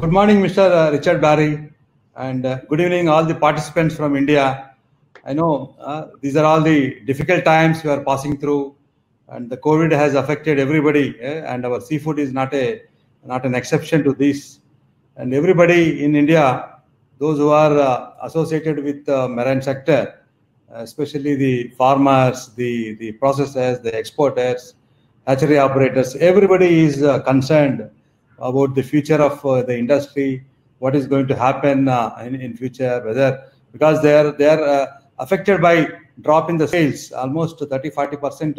Good morning, Mr. Richard Barry, and good evening, all the participants from India. I know these are all the difficult times we are passing through, and the COVID has affected everybody, and our seafood is not an exception to this. And everybody in India, those who are associated with the marine sector, especially the farmers, the processors, the exporters, hatchery operators, everybody is concerned about the future of the industry, what is going to happen in future, whether because they are affected by drop in the sales. Almost 30-40%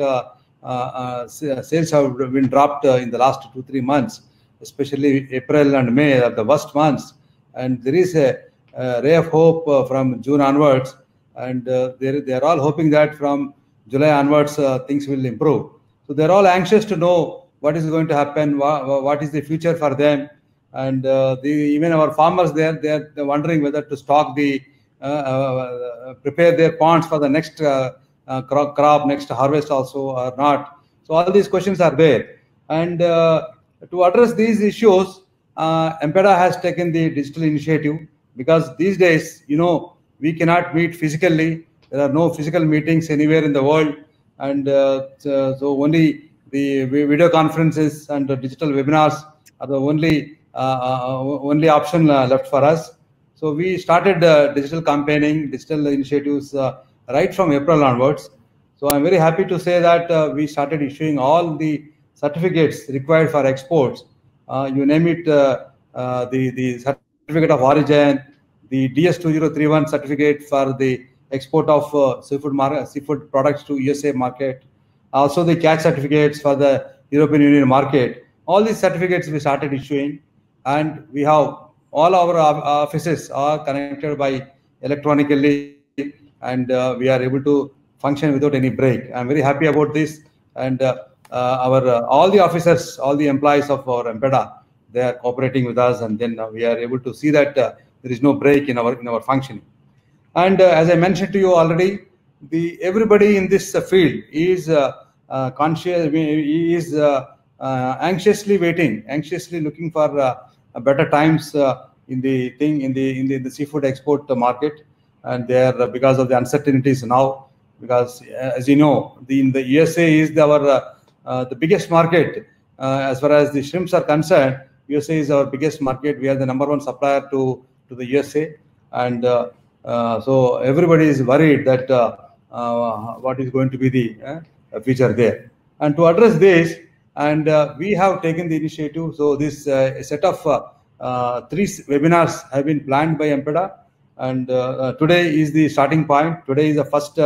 sales have been dropped in the last 2-3 months, especially April and May are the worst months. And there is a ray of hope from June onwards, and they are all hoping that from July onwards things will improve. So they're all anxious to know what is going to happen, what is the future for them, and even our farmers they're wondering whether to stock prepare their ponds for the next crop, next harvest also or not. So all these questions are there, and to address these issues, MPEDA has taken the digital initiative, because these days, we cannot meet physically. There are no physical meetings anywhere in the world, and so only the video conferences and the digital webinars are the only option left for us. So we started digital campaigning, digital initiatives right from April onwards. So I'm very happy to say that we started issuing all the certificates required for exports. You name it, the certificate of origin, the DS2031 certificate for the export of seafood products to USA market, also the catch certificates for the European Union market. All these certificates we started issuing, and we have all our offices are connected by electronically, and we are able to function without any break. I'm very happy about this, and all the officers, all the employees of our MPEDA, they are cooperating with us, and then we are able to see that there is no break in our functioning. And as I mentioned to you already, everybody in this field is anxiously waiting, anxiously looking for better times in the seafood export market, and there because of the uncertainties now. Because as you know, in the USA is the biggest market as far as the shrimps are concerned. USA is our biggest market. We are the #1 supplier to the USA, and so everybody is worried that what is going to be the future there. And to address this, and we have taken the initiative. So this set of 3 webinars have been planned by MPEDA, and today is the starting point. Today is the first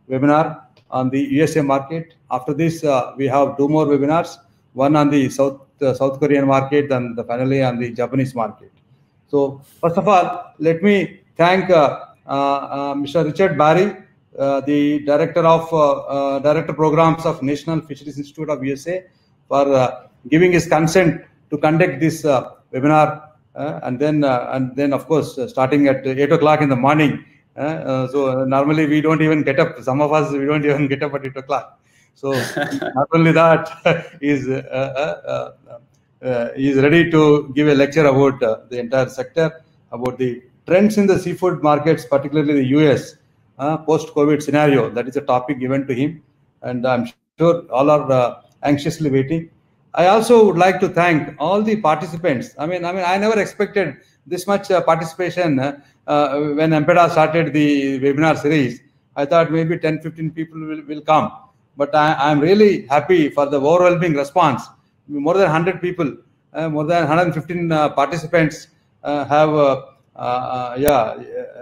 webinar on the USA market. After this, we have 2 more webinars, one on the South Korean market, and finally on the Japanese market. So first of all, let me thank Mr. Richard Barry, the Director Programs of National Fisheries Institute of USA, for giving his consent to conduct this webinar, and then of course starting at 8 o'clock in the morning. So normally we don't even get up. Some of us, we don't even get up at 8 o'clock. So not only that, is ready to give a lecture about the entire sector, about the trends in the seafood markets, particularly the US post-COVID scenario. That is a topic given to him, and I'm sure all are anxiously waiting. I also would like to thank all the participants. I mean, I never expected this much participation when MPEDA started the webinar series. I thought maybe 10-15 people will come, but I'm really happy for the overwhelming response. More than 100 people, more than 115 participants have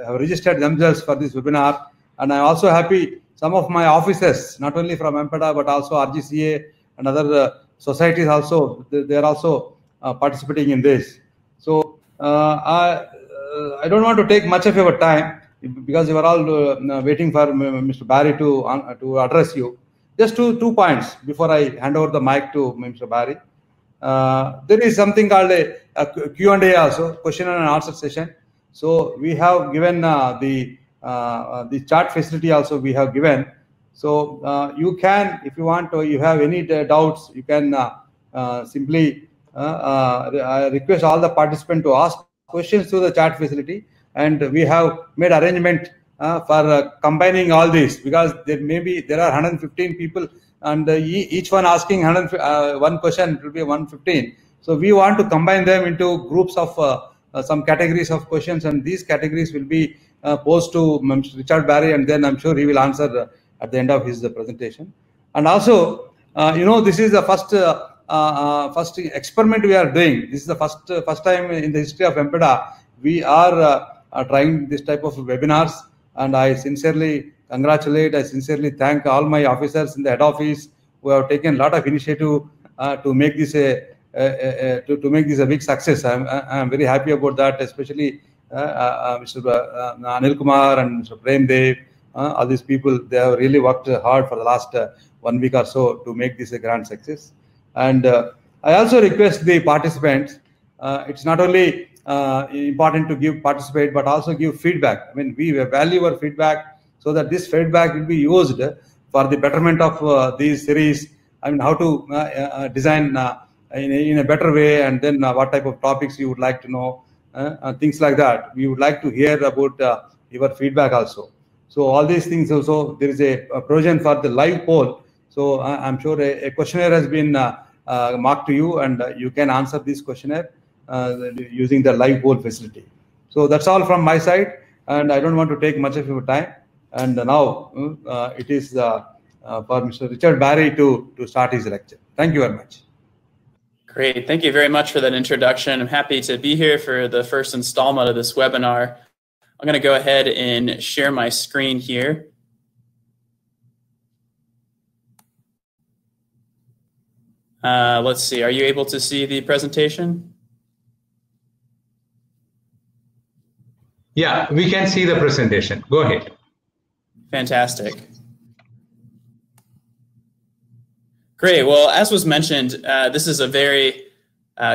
registered themselves for this webinar. And I'm also happy some of my officers, not only from MPEDA but also RGCA and other societies also, they are also participating in this. So I don't want to take much of your time, because you are all waiting for Mr. Barry to address you. Just two points before I hand over the mic to Mr. Barry. There is something called a Q&A also, question and answer session. So we have given the chat facility also we have given. So you can, if you want, or you have any doubts, you can simply I request all the participants to ask questions through the chat facility, and we have made arrangement for combining all these, because there are 115 people, and each one asking one question, it will be 115. So we want to combine them into groups of some categories of questions, and these categories will be posed to Richard Barry, and then I'm sure he will answer at the end of his presentation. And also, this is the first experiment we are doing. This is the first time in the history of MPEDA we are trying this type of webinars, and I sincerely congratulate, I sincerely thank all my officers in the head office who have taken a lot of initiative to make this to make this a big success. I'm very happy about that, especially Mr. Anil Kumar and Mr. Prem Dev, all these people. They have really worked hard for the last 1 week or so to make this a grand success. And I also request the participants, it's not only important to participate, but also give feedback. I mean, we value our feedback, so that this feedback will be used for the betterment of these series. I mean, how to design in a better way, and then what type of topics you would like to know, things like that. We would like to hear about your feedback also. So all these things also, there is a provision for the live poll. So I'm sure a questionnaire has been marked to you, and you can answer this questionnaire using the live poll facility. So that's all from my side, and I don't want to take much of your time. And now it is for Mr. Richard Barry to start his lecture. Thank you very much. Great. Thank you very much for that introduction. I'm happy to be here for the first installment of this webinar. I'm going to go ahead and share my screen here. Let's see. Are you able to see the presentation? Yeah, we can see the presentation. Go ahead. Fantastic. Great. Well, as was mentioned, this is a very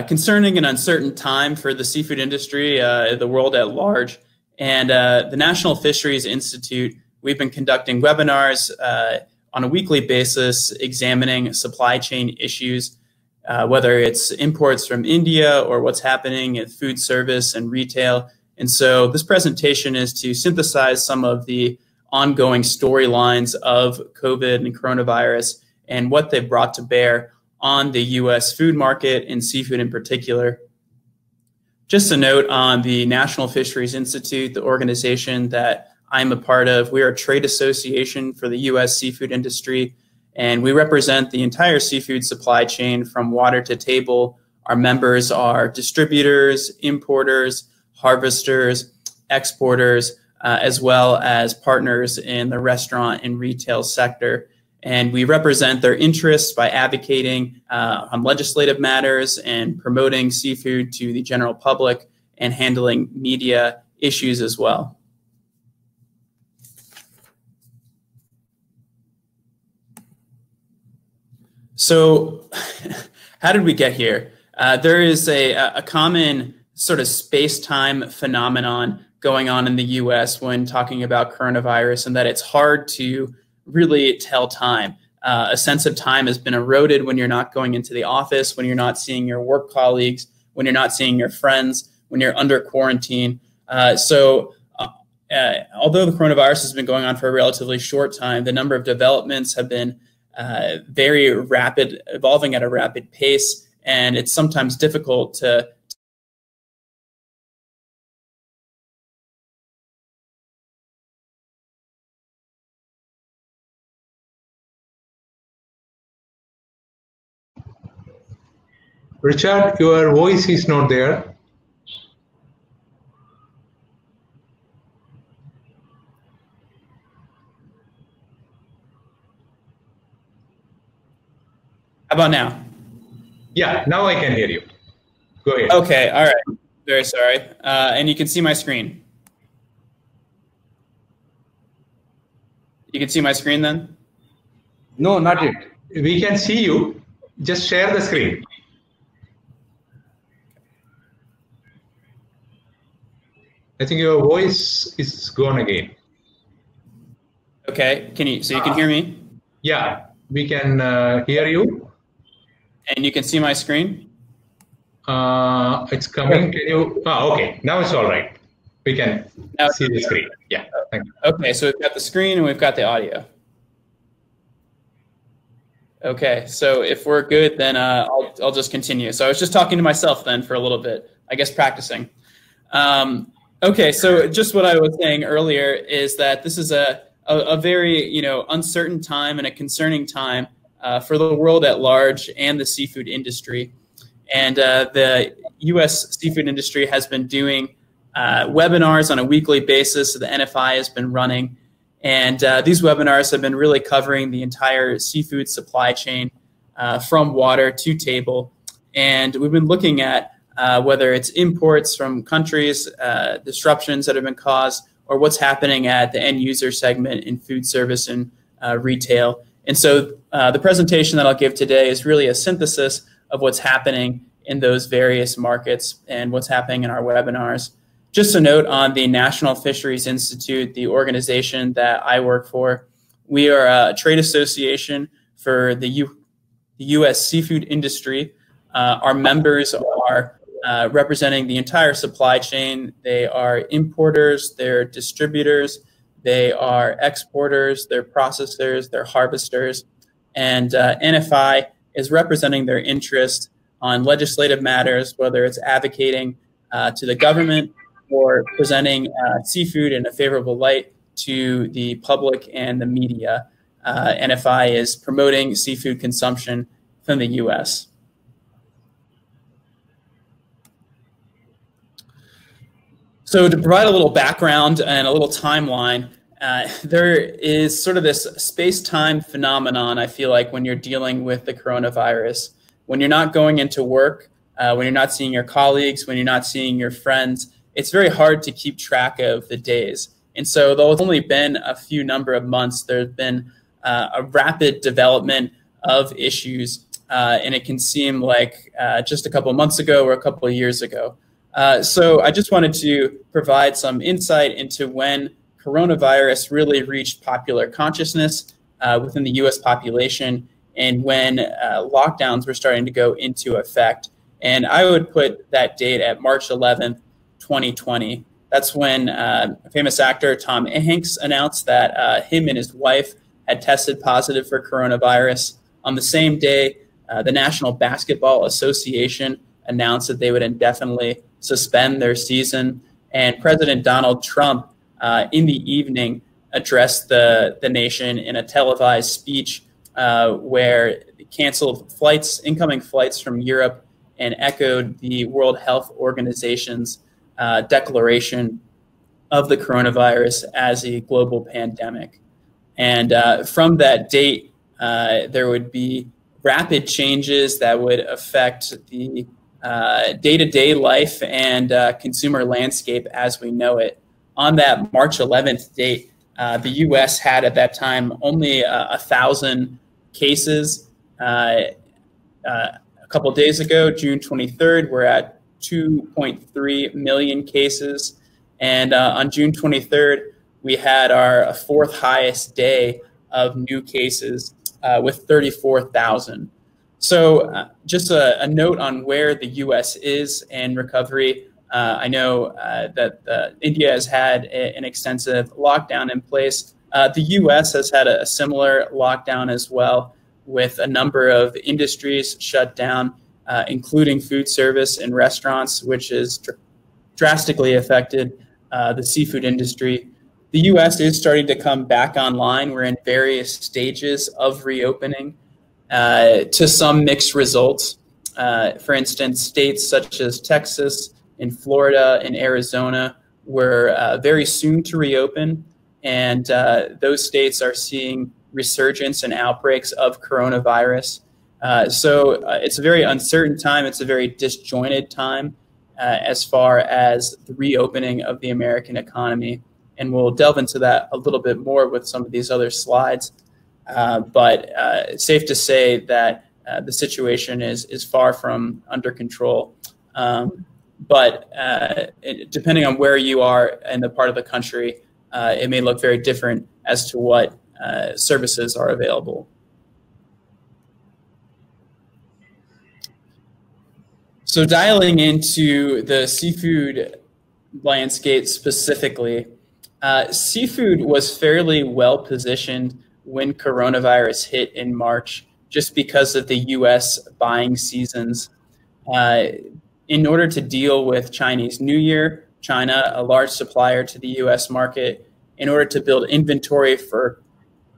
concerning and uncertain time for the seafood industry, the world at large. And the National Fisheries Institute, we've been conducting webinars on a weekly basis examining supply chain issues, whether it's imports from India or what's happening in food service and retail. And so this presentation is to synthesize some of the ongoing storylines of COVID and coronavirus and what they've brought to bear on the U.S. food market and seafood in particular. Just a note on the National Fisheries Institute, the organization that I'm a part of. We are a trade association for the U.S. seafood industry, and we represent the entire seafood supply chain from water to table. Our members are distributors, importers, harvesters, exporters, as well as partners in the restaurant and retail sector. And we represent their interests by advocating on legislative matters and promoting seafood to the general public and handling media issues as well. So how did we get here? There is a common sort of space-time phenomenon going on in the US when talking about coronavirus, and that it's hard to really tell time. A sense of time has been eroded when you're not going into the office, when you're not seeing your work colleagues, when you're not seeing your friends, when you're under quarantine. Although the coronavirus has been going on for a relatively short time, the number of developments have been very rapid, evolving at a rapid pace, and it's sometimes difficult to Richard, your voice is not there. How about now? Yeah, now I can hear you. Go ahead. Okay, all right. Very sorry. And you can see my screen. You can see my screen then? No, not yet. We can see you. Just share the screen. I think your voice is gone again. Okay, so you can hear me? Yeah, we can hear you. And you can see my screen? It's coming. Can you? Okay. Now it's all right. We can Now, see the screen. Yeah. Thank you. okay, so we've got the screen and we've got the audio. Okay, so if we're good, then I'll just continue. So I was just talking to myself then for a little bit, I guess practicing. Okay, so just what I was saying earlier is that this is a very uncertain time and a concerning time for the world at large and the seafood industry. And the U.S. seafood industry has been doing webinars on a weekly basis. So the NFI has been running. And these webinars have been really covering the entire seafood supply chain from water to table. And we've been looking at whether it's imports from countries, disruptions that have been caused, or what's happening at the end user segment in food service and retail. And so the presentation that I'll give today is really a synthesis of what's happening in those various markets and what's happening in our webinars. Just a note on the National Fisheries Institute, the organization that I work for. We are a trade association for the U.S. seafood industry. Our members are representing the entire supply chain. They are importers, they're distributors, they are exporters, they're processors, they're harvesters. And NFI is representing their interest on legislative matters, whether it's advocating to the government or presenting seafood in a favorable light to the public and the media. NFI is promoting seafood consumption from the U.S. So to provide a little background and a little timeline, there is sort of this space-time phenomenon, I feel like, when you're dealing with the coronavirus. When you're not going into work, when you're not seeing your colleagues, when you're not seeing your friends, it's very hard to keep track of the days. And so though it's only been a few number of months, there's been a rapid development of issues, and it can seem like just a couple of months ago or a couple of years ago. So I just wanted to provide some insight into when coronavirus really reached popular consciousness within the US population and when lockdowns were starting to go into effect. And I would put that date at March 11th, 2020. That's when famous actor Tom Hanks announced that him and his wife had tested positive for coronavirus. On the same day, the National Basketball Association announced that they would indefinitely suspend their season. And President Donald Trump, in the evening, addressed the nation in a televised speech where canceled flights, incoming flights from Europe, and echoed the World Health Organization's declaration of the coronavirus as a global pandemic. And from that date, there would be rapid changes that would affect the day-to-day life and consumer landscape as we know it. On that March 11th date, the U.S. had at that time only 1,000 cases. A couple of days ago, June 23rd, we're at 2.3 million cases. And on June 23rd, we had our fourth highest day of new cases with 34,000. So just a note on where the U.S. is in recovery. I know that India has had an extensive lockdown in place. The U.S. has had a similar lockdown as well, with a number of industries shut down, including food service and restaurants, which has drastically affected the seafood industry. The U.S. is starting to come back online. We're in various stages of reopening to some mixed results. For instance, states such as Texas and Florida and Arizona were very soon to reopen, and those states are seeing resurgence and outbreaks of coronavirus. So it's a very uncertain time. It's a very disjointed time as far as the reopening of the American economy. And we'll delve into that a little bit more with some of these other slides. But it's safe to say that the situation is far from under control. But depending on where you are in the part of the country, it may look very different as to what services are available. So dialing into the seafood landscape specifically, seafood was fairly well positioned when coronavirus hit in March, just because of the U.S. buying seasons. In order to deal with Chinese New Year, China, a large supplier to the U.S. market, in order to build inventory for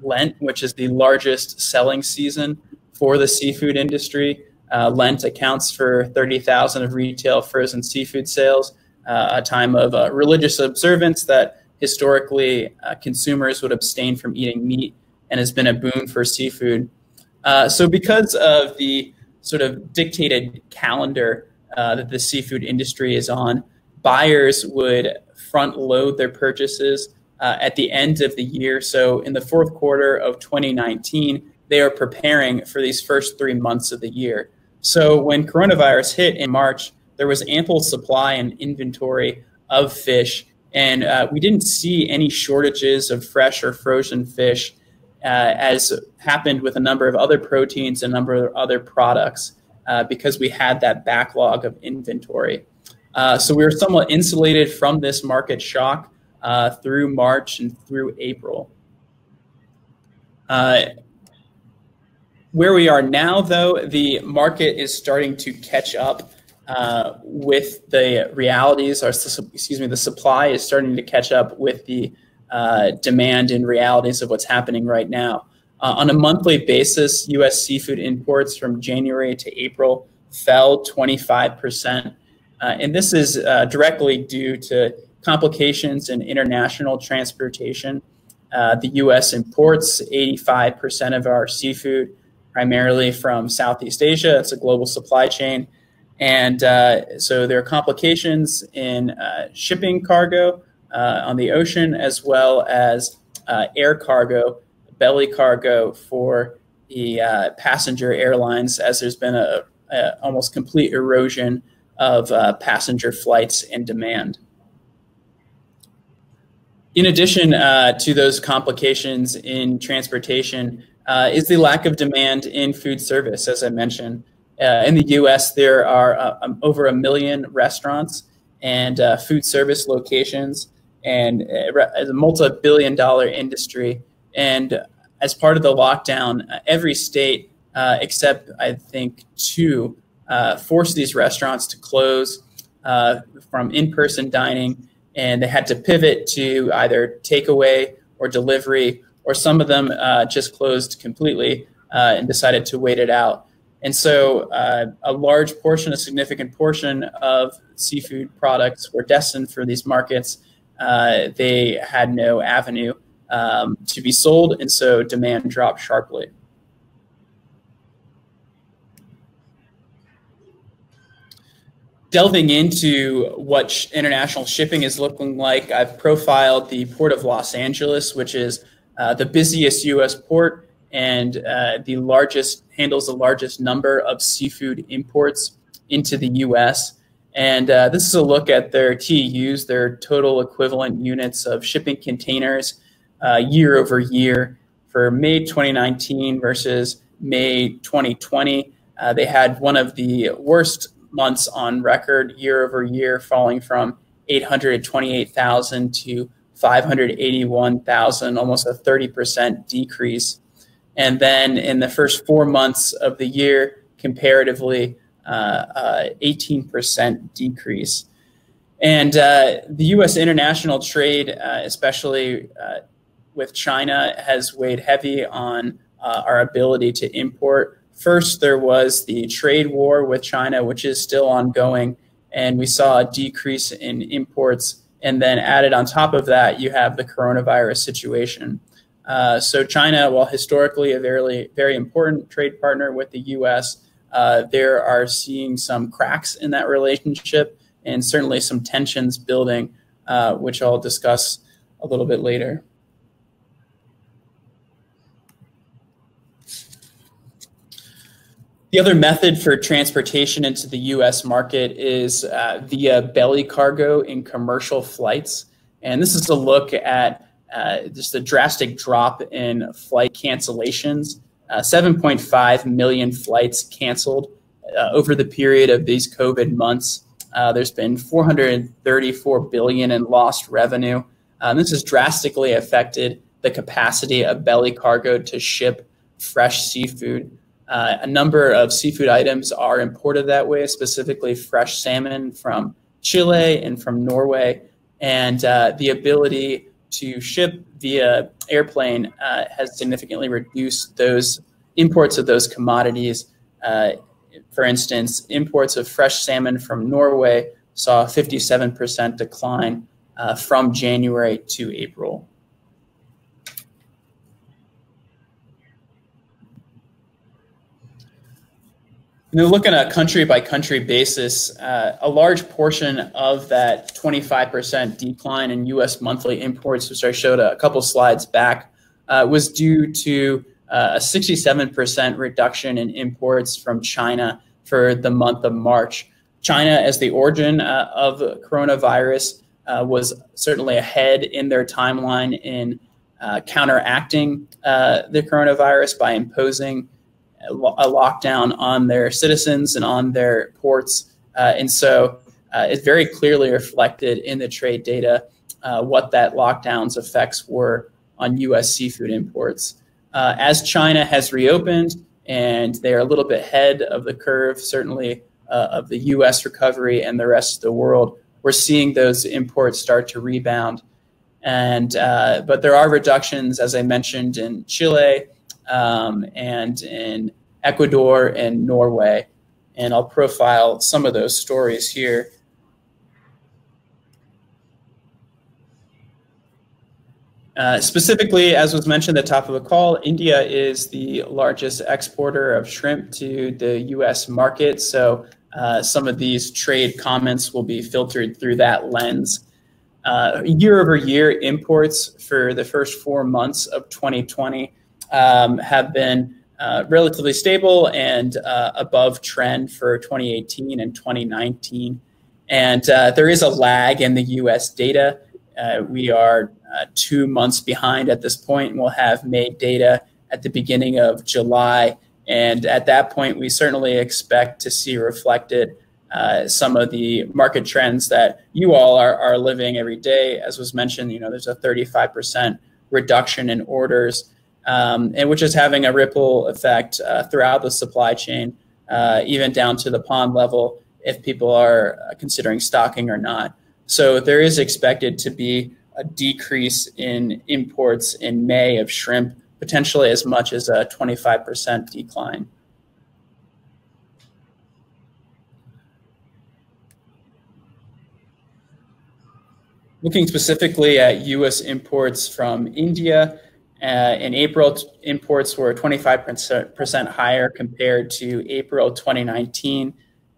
Lent, which is the largest selling season for the seafood industry. Lent accounts for 30,000 of retail frozen seafood sales, a time of religious observance that historically consumers would abstain from eating meat, and has been a boon for seafood. So because of the sort of dictated calendar that the seafood industry is on, buyers would front load their purchases at the end of the year. So in the fourth quarter of 2019, they are preparing for these first 3 months of the year. So when coronavirus hit in March, there was ample supply and inventory of fish, and we didn't see any shortages of fresh or frozen fish, as happened with a number of other proteins and a number of other products, because we had that backlog of inventory. So we were somewhat insulated from this market shock through March and through April. Where we are now, though, the market is starting to catch up with the realities, or excuse me, the supply is starting to catch up with the demand and realities of what's happening right now. On a monthly basis, U.S. seafood imports from January to April fell 25%. And this is directly due to complications in international transportation. The U.S. imports 85% of our seafood, primarily from Southeast Asia. It's a global supply chain. And so there are complications in shipping cargo on the ocean, as well as air cargo, belly cargo for the passenger airlines, as there's been a almost complete erosion of passenger flights and demand. In addition to those complications in transportation is the lack of demand in food service, as I mentioned. In the U.S., there are over 1 million restaurants and food service locations, and a multi-billion-dollar industry. And as part of the lockdown, every state, except I think 2, forced these restaurants to close from in-person dining, and they had to pivot to either takeaway or delivery, or some of them just closed completely and decided to wait it out. And so a large portion, a significant portion of seafood products were destined for these markets. They had no avenue to be sold, and so demand dropped sharply. Delving into what international shipping is looking like, I've profiled the Port of Los Angeles, which is the busiest U.S. port and handles the largest number of seafood imports into the U.S. And this is a look at their TEUs, their total equivalent units of shipping containers year over year. For May 2019 versus May 2020, they had one of the worst months on record year over year, falling from 828,000 to 581,000, almost a 30% decrease. And then in the first 4 months of the year, comparatively, 18% decrease. And the U.S. international trade, especially with China, has weighed heavy on our ability to import. First, there was the trade war with China, which is still ongoing, and we saw a decrease in imports. And then added on top of that, you have the coronavirus situation. So China, while historically a very important trade partner with the U.S., there are seeing some cracks in that relationship, and certainly some tensions building, which I'll discuss a little bit later. The other method for transportation into the U.S. market is via belly cargo in commercial flights. And this is a look at just a drastic drop in flight cancellations. 7.5 million flights canceled over the period of these COVID months, there's been $434 billion in lost revenue. This has drastically affected the capacity of belly cargo to ship fresh seafood. A number of seafood items are imported that way, specifically fresh salmon from Chile and from Norway. And the ability to ship via airplane has significantly reduced those imports of those commodities. For instance, imports of fresh salmon from Norway saw a 57% decline from January to April. And then looking at a country-by-country basis, a large portion of that 25% decline in U.S. monthly imports, which I showed a couple slides back, was due to a 67% reduction in imports from China for the month of March. China, as the origin of coronavirus, was certainly ahead in their timeline in counteracting the coronavirus by imposing a lockdown on their citizens and on their ports. And so it very clearly reflected in the trade data what that lockdown's effects were on U.S. seafood imports. As China has reopened and they're a little bit ahead of the curve, certainly of the U.S. recovery and the rest of the world, we're seeing those imports start to rebound. And but there are reductions, as I mentioned, in Chile and in Ecuador and Norway. And I'll profile some of those stories here. Specifically, as was mentioned at the top of the call, India is the largest exporter of shrimp to the U.S. market. So some of these trade comments will be filtered through that lens. Year over year, imports for the first 4 months of 2020 have been relatively stable and above trend for 2018 and 2019. And there is a lag in the U.S. data. We are 2 months behind at this point, and we'll have May data at the beginning of July. And at that point, we certainly expect to see reflected some of the market trends that you all are living every day. As was mentioned, there's a 35% reduction in orders, and which is having a ripple effect throughout the supply chain, even down to the pond level, if people are considering stocking or not. So there is expected to be a decrease in imports in May of shrimp, potentially as much as a 25% decline. Looking specifically at U.S. imports from India, in April, imports were 25% higher compared to April 2019.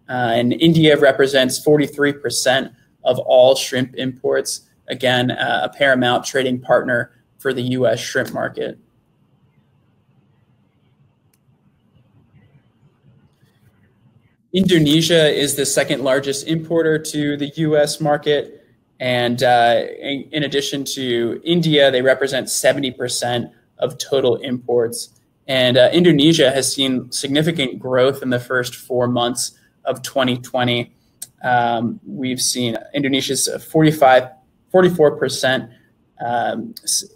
And India represents 43% of all shrimp imports. Again, a paramount trading partner for the U.S. shrimp market. Indonesia is the second largest importer to the U.S. market. And in addition to India, they represent 70% of total imports. And Indonesia has seen significant growth in the first 4 months of 2020. We've seen Indonesia's 44%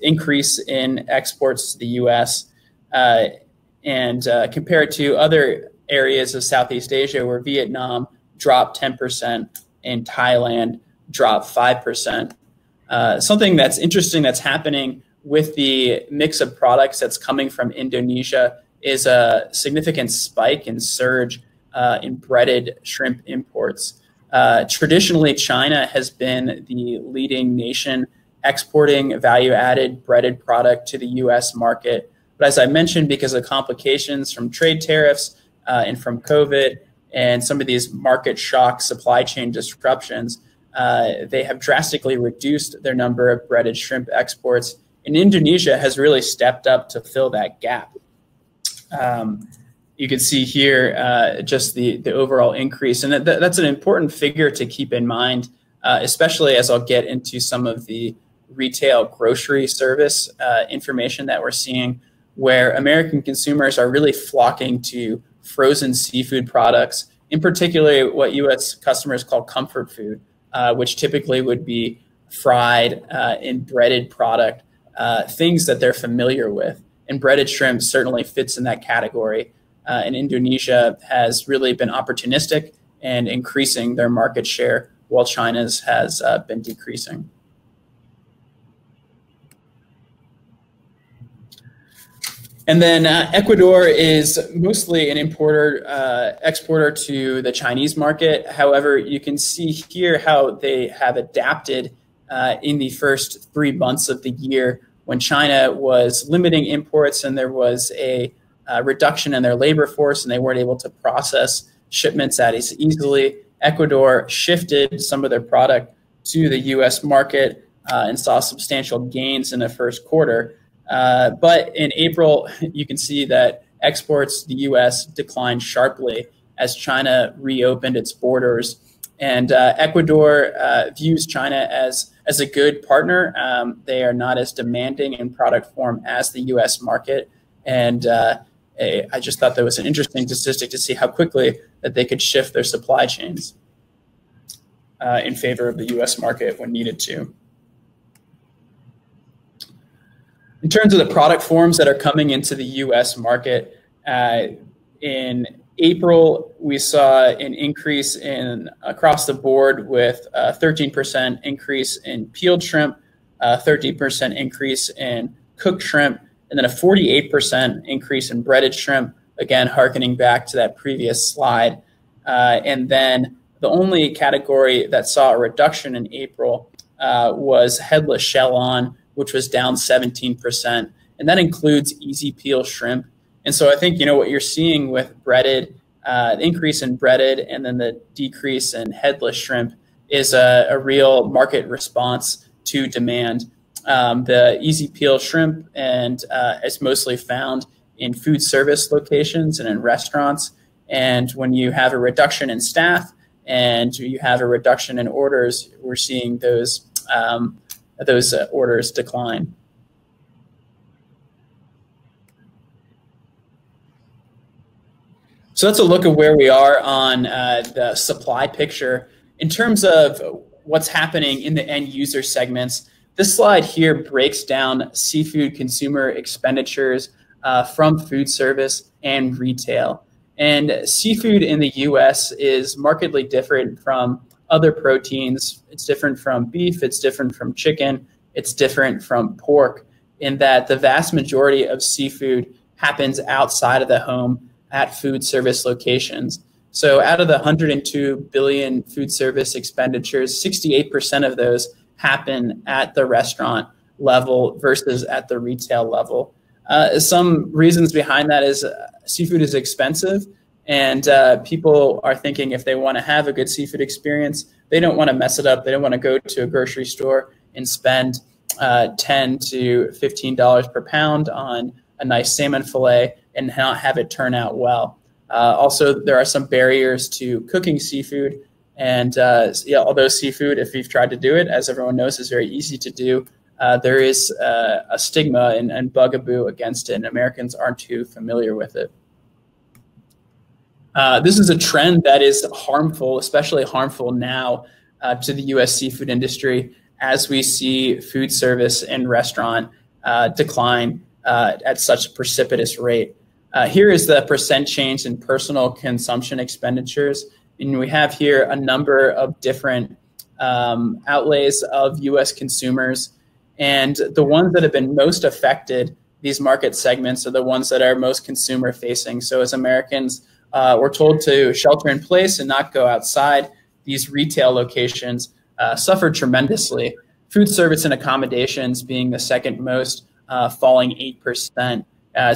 increase in exports to the U.S. And compared to other areas of Southeast Asia, where Vietnam dropped 10% and Thailand dropped 5%. Something that's interesting that's happening with the mix of products that's coming from Indonesia is a significant spike and surge in breaded shrimp imports. Traditionally, China has been the leading nation exporting value-added breaded product to the U.S. market. But as I mentioned, because of complications from trade tariffs and from COVID and some of these market shock supply chain disruptions, they have drastically reduced their number of breaded shrimp exports. And Indonesia has really stepped up to fill that gap. You can see here just the overall increase. And that's an important figure to keep in mind, especially as I'll get into some of the retail grocery service information that we're seeing, where American consumers are really flocking to frozen seafood products, in particular what U.S. customers call comfort food, which typically would be fried and breaded product, things that they're familiar with. And breaded shrimp certainly fits in that category. And Indonesia has really been opportunistic and increasing their market share, while China's has been decreasing. And then Ecuador is mostly an importer, exporter to the Chinese market. However, you can see here how they have adapted in the first 3 months of the year when China was limiting imports and there was a reduction in their labor force and they weren't able to process shipments as easily. Ecuador shifted some of their product to the U.S. market and saw substantial gains in the first quarter. But in April, you can see that exports to the U.S. declined sharply as China reopened its borders. And Ecuador views China as a good partner. They are not as demanding in product form as the U.S. market. And I just thought that was an interesting statistic to see how quickly that they could shift their supply chains in favor of the U.S. market when needed to. In terms of the product forms that are coming into the U.S. market, in April, we saw an increase in across the board with a 13% increase in peeled shrimp, 13% increase in cooked shrimp, and then a 48% increase in breaded shrimp, again, hearkening back to that previous slide. And then the only category that saw a reduction in April was headless shell-on, which was down 17%. And that includes easy peel shrimp. And so I think, what you're seeing with breaded, the increase in breaded and then the decrease in headless shrimp is a real market response to demand. The easy peel shrimp and it's mostly found in food service locations and in restaurants. And when you have a reduction in staff and you have a reduction in orders, we're seeing those orders decline. So that's a look at where we are on the supply picture. In terms of what's happening in the end user segments, this slide here breaks down seafood consumer expenditures from food service and retail. And seafood in the US is markedly different from other proteins. It's different from beef, it's different from chicken, it's different from pork, in that the vast majority of seafood happens outside of the home at food service locations. So out of the 102 billion food service expenditures, 68% of those happen at the restaurant level versus at the retail level. Some reasons behind that is seafood is expensive, and people are thinking if they want to have a good seafood experience, they don't want to mess it up. They don't want to go to a grocery store and spend $10 to $15 per pound on a nice salmon fillet and not have it turn out well. Also, there are some barriers to cooking seafood. And although seafood, if you've tried to do it, as everyone knows, is very easy to do, there is a stigma and bugaboo against it, and Americans aren't too familiar with it. This is a trend that is harmful, especially harmful now to the U.S. seafood industry, as we see food service and restaurant decline at such a precipitous rate. Here is the percent change in personal consumption expenditures. And we have here a number of different outlays of U.S. consumers. And the ones that have been most affected, these market segments, are the ones that are most consumer facing. So as Americans, we're told to shelter in place and not go outside. These retail locations suffered tremendously. Food service and accommodations being the second most, falling 8%.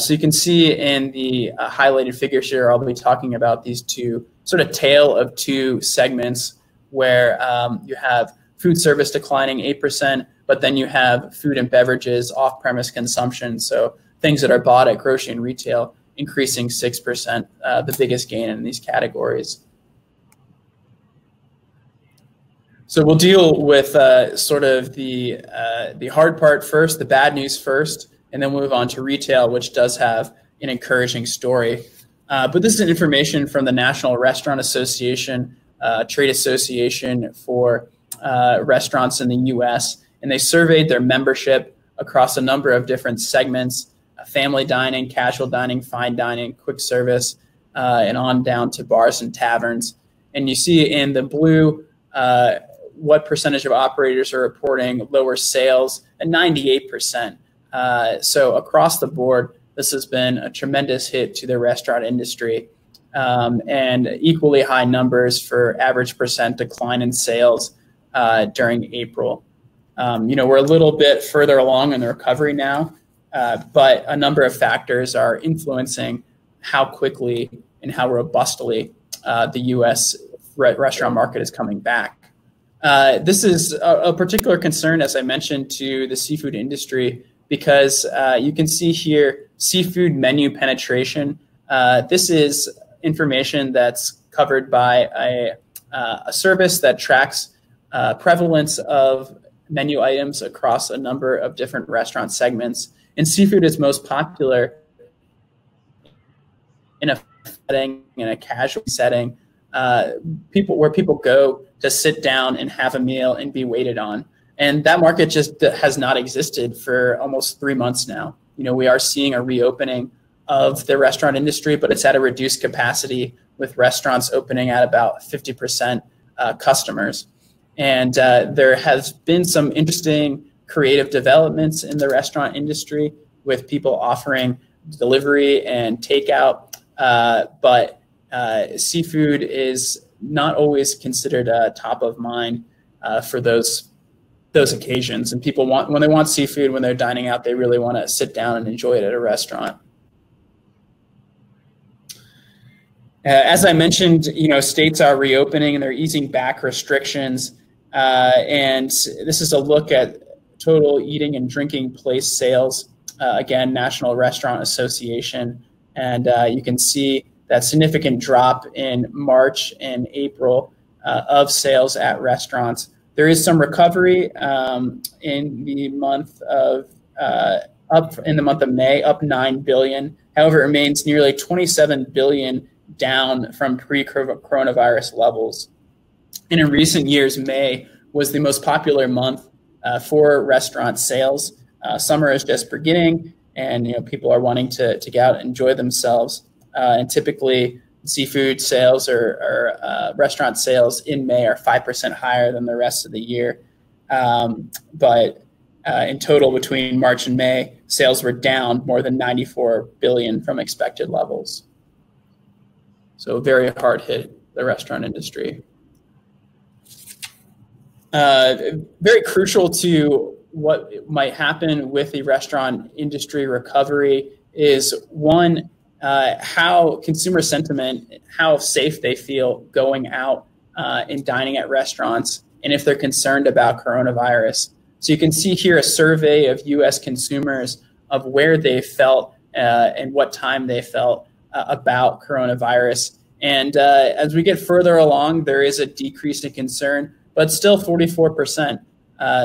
So you can see in the highlighted figures here, I'll be talking about these two sort of tale of two segments where you have food service declining 8%, but then you have food and beverages, off-premise consumption, so things that are bought at grocery and retail, increasing 6%, the biggest gain in these categories. So we'll deal with sort of the hard part first, the bad news first, and then we'll move on to retail, which does have an encouraging story. But this is information from the National Restaurant Association, trade association for restaurants in the U.S., and they surveyed their membership across a number of different segments: family dining, casual dining, fine dining, quick service, and on down to bars and taverns. And you see in the blue what percentage of operators are reporting lower sales at 98%. So across the board, this has been a tremendous hit to the restaurant industry, and equally high numbers for average percent decline in sales during April. We're a little bit further along in the recovery now, but a number of factors are influencing how quickly and how robustly the U.S. restaurant market is coming back. This is a particular concern, as I mentioned, to the seafood industry, because you can see here seafood menu penetration. This is information that's covered by a service that tracks prevalence of menu items across a number of different restaurant segments. And seafood is most popular in a setting, in a casual setting, where people go to sit down and have a meal and be waited on. And that market just has not existed for almost 3 months now. We are seeing a reopening of the restaurant industry, but it's at a reduced capacity, with restaurants opening at about 50% customers. And there has been some interesting creative developments in the restaurant industry, with people offering delivery and takeout, but seafood is not always considered top of mind for those occasions. And people when they want seafood, when they're dining out, they really want to sit down and enjoy it at a restaurant. As I mentioned, states are reopening and they're easing back restrictions. And this is a look at total eating and drinking place sales. Again, National Restaurant Association. And you can see that significant drop in March and April of sales at restaurants. There is some recovery in the month of May, up 9 billion. However, it remains nearly 27 billion down from pre-coronavirus levels. And in recent years, May was the most popular month for restaurant sales. Summer is just beginning, and people are wanting to get out and enjoy themselves. And typically, seafood sales or restaurant sales in May are 5% higher than the rest of the year. But in total, between March and May, sales were down more than 94 billion from expected levels. So very hard hit the restaurant industry. Very crucial to what might happen with the restaurant industry recovery is, one, how consumer sentiment, how safe they feel going out and dining at restaurants, and if they're concerned about coronavirus. So you can see here a survey of U.S. consumers of where they felt and what time they felt about coronavirus. And as we get further along, there is a decrease in concern, but still 44%.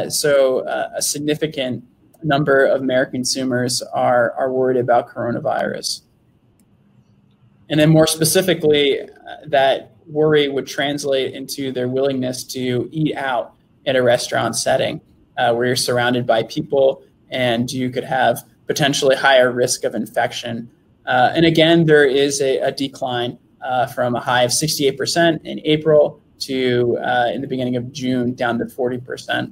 So a significant number of American consumers are worried about coronavirus. And then more specifically, that worry would translate into their willingness to eat out at a restaurant setting where you're surrounded by people and you could have potentially higher risk of infection. And again, there is a decline from a high of 68% in April to in the beginning of June down to 40%.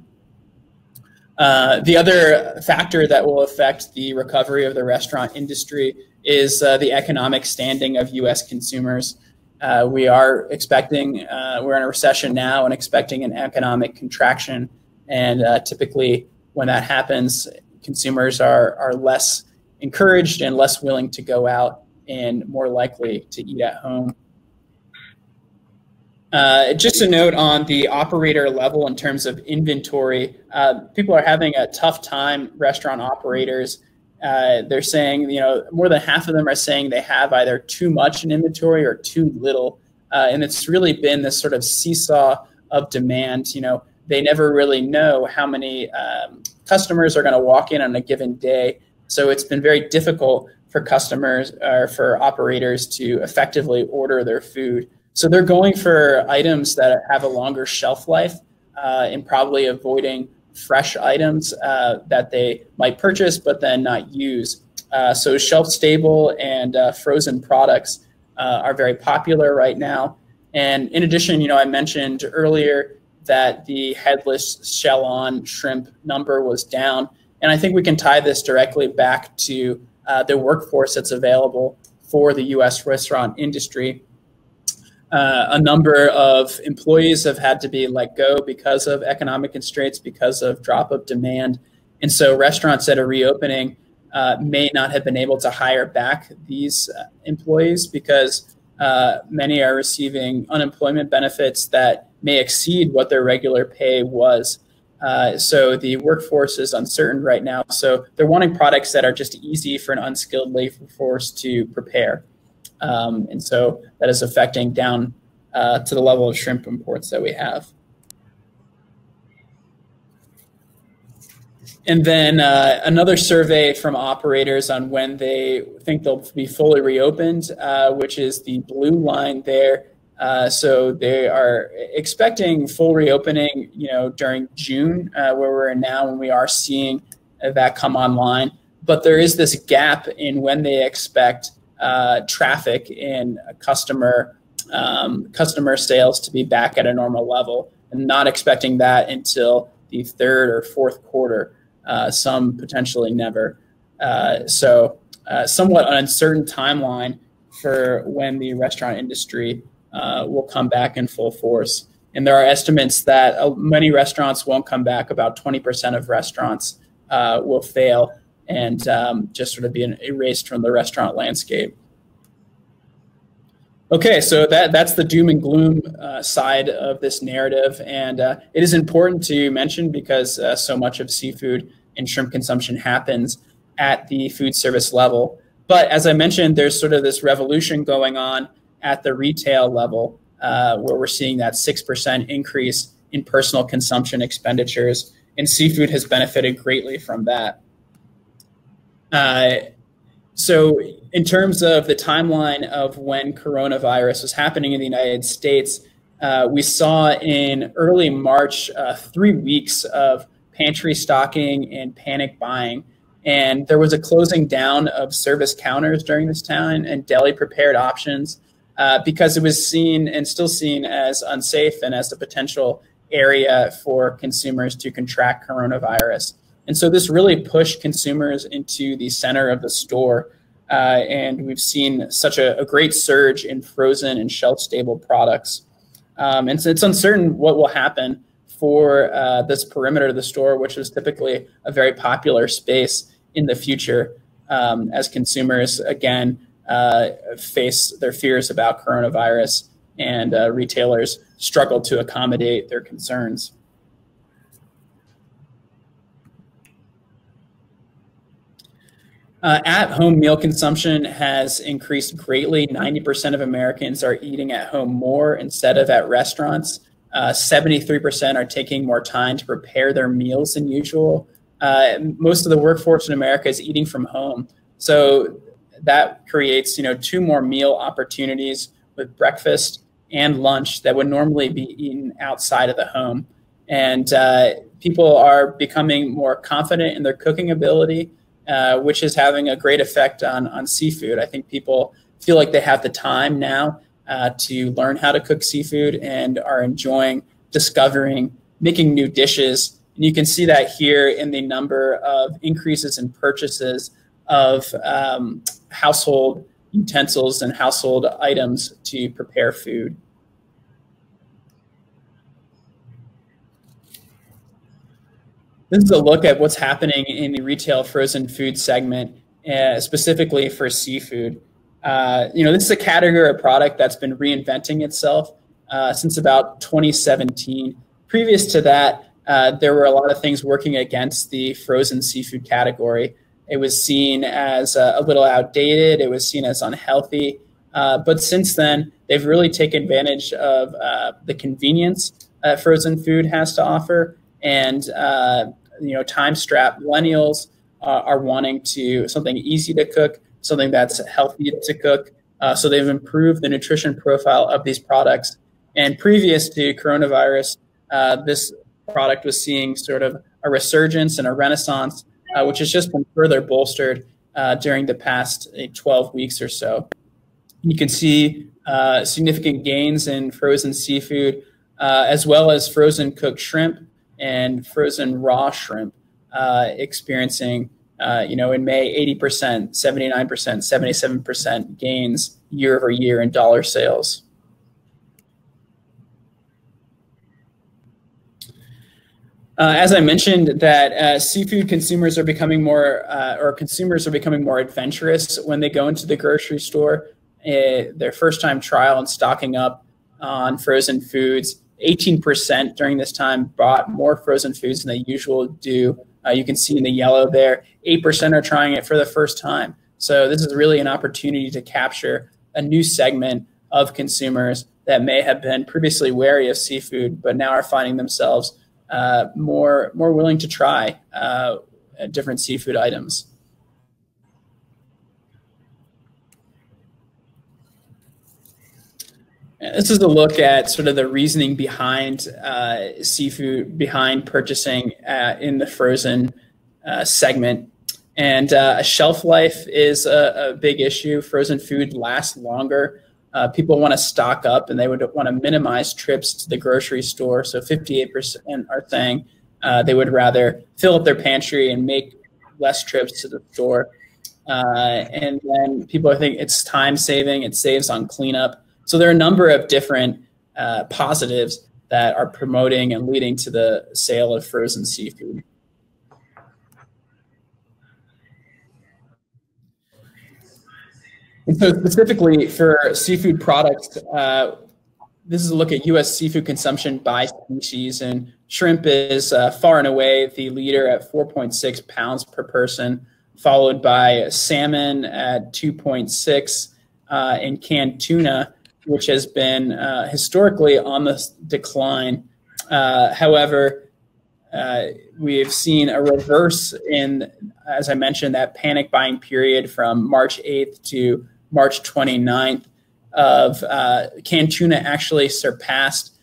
The other factor that will affect the recovery of the restaurant industry is the economic standing of U.S. consumers. We are expecting, we're in a recession now and expecting an economic contraction. And typically when that happens, consumers are less encouraged and less willing to go out and more likely to eat at home. Just a note on the operator level in terms of inventory, people are having a tough time, restaurant operators. They're saying, more than half of them are saying they have either too much in inventory or too little. And it's really been this sort of seesaw of demand. They never really know how many customers are going to walk in on a given day. So it's been very difficult for customers or for operators to effectively order their food. So they're going for items that have a longer shelf life and probably avoiding fresh items that they might purchase but then not use. So shelf stable and frozen products are very popular right now. And in addition, I mentioned earlier that the headless shell-on shrimp number was down. And I think we can tie this directly back to the workforce that's available for the U.S. restaurant industry. A number of employees have had to be let go because of economic constraints, because of drop of demand. And so restaurants that are reopening may not have been able to hire back these employees because many are receiving unemployment benefits that may exceed what their regular pay was. So the workforce is uncertain right now. So they're wanting products that are just easy for an unskilled labor force to prepare. And so that is affecting down to the level of shrimp imports that we have. And then another survey from operators on when they think they'll be fully reopened, which is the blue line there. So they are expecting full reopening, during June, where we're in now, when we are seeing that come online. But there is this gap in when they expect traffic in customer sales to be back at a normal level, and not expecting that until the third or fourth quarter. Some potentially never. So somewhat uncertain timeline for when the restaurant industry will come back in full force. And there are estimates that many restaurants won't come back. About 20% of restaurants will fail and just sort of be erased from the restaurant landscape. Okay, so that's the doom and gloom side of this narrative. And it is important to mention because so much of seafood and shrimp consumption happens at the food service level. But as I mentioned, there's sort of this revolution going on at the retail level where we're seeing that 6% increase in personal consumption expenditures. And seafood has benefited greatly from that. So in terms of the timeline of when coronavirus was happening in the United States, we saw in early March 3 weeks of pantry stocking and panic buying. And there was a closing down of service counters during this time and deli prepared options because it was seen and still seen as unsafe and as a potential area for consumers to contract coronavirus. And so this really pushed consumers into the center of the store. And we've seen such a great surge in frozen and shelf-stable products. And so it's uncertain what will happen for this perimeter of the store, which is typically a very popular space in the future as consumers, again, face their fears about coronavirus and retailers struggle to accommodate their concerns. At-home meal consumption has increased greatly. 90% of Americans are eating at home more instead of at restaurants. 73% are taking more time to prepare their meals than usual. Most of the workforce in America is eating from home. So that creates, 2 more meal opportunities with breakfast and lunch that would normally be eaten outside of the home. And people are becoming more confident in their cooking ability, which is having a great effect on seafood. I think people feel like they have the time now to learn how to cook seafood and are enjoying discovering, making new dishes. And you can see that here in the number of increases in purchases of household utensils and household items to prepare food. This is a look at what's happening in the retail frozen food segment, specifically for seafood. This is a category or product that's been reinventing itself since about 2017. Previous to that, there were a lot of things working against the frozen seafood category. It was seen as a little outdated. It was seen as unhealthy. But since then, they've really taken advantage of the convenience frozen food has to offer. And time-strapped millennials are wanting something easy to cook, something that's healthy to cook. So they've improved the nutrition profile of these products. And previous to coronavirus, this product was seeing sort of a resurgence and a renaissance, which has just been further bolstered during the past 12 weeks or so. You can see significant gains in frozen seafood, as well as frozen cooked shrimp and frozen raw shrimp, experiencing, in May, 80%, 79%, 77% gains year over year in dollar sales. As I mentioned, that seafood consumers are becoming more, consumers are becoming more adventurous when they go into the grocery store. Their first-time trial and stocking up on frozen foods, 18% during this time bought more frozen foods than they usually do. You can see in the yellow there, 8% are trying it for the first time. So this is really an opportunity to capture a new segment of consumers that may have been previously wary of seafood, but now are finding themselves more willing to try different seafood items. This is a look at sort of the reasoning behind seafood, behind purchasing in the frozen segment. And shelf life is a big issue. Frozen food lasts longer. People want to stock up, and they would want to minimize trips to the grocery store. So 58% are saying they would rather fill up their pantry and make less trips to the store. And then people think it's time saving. It saves on cleanup. So there are a number of different positives that are promoting and leading to the sale of frozen seafood. And so specifically for seafood products, this is a look at U.S. seafood consumption by species, and shrimp is far and away the leader at 4.6 pounds per person, followed by salmon at 2.6 and canned tuna, which has been historically on the decline. However, we have seen a reverse in, as I mentioned, that panic buying period from March 8th to March 29th of canned tuna actually surpassed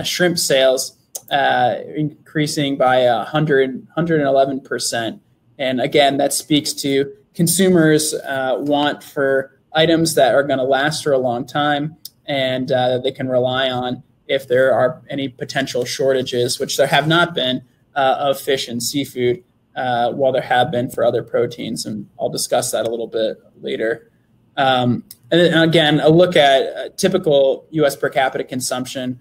shrimp sales, increasing by 111%. And again, that speaks to consumers' want for items that are going to last for a long time, and they can rely on if there are any potential shortages, which there have not been of fish and seafood, while there have been for other proteins. And I'll discuss that a little bit later. And again, a look at typical U.S. per capita consumption.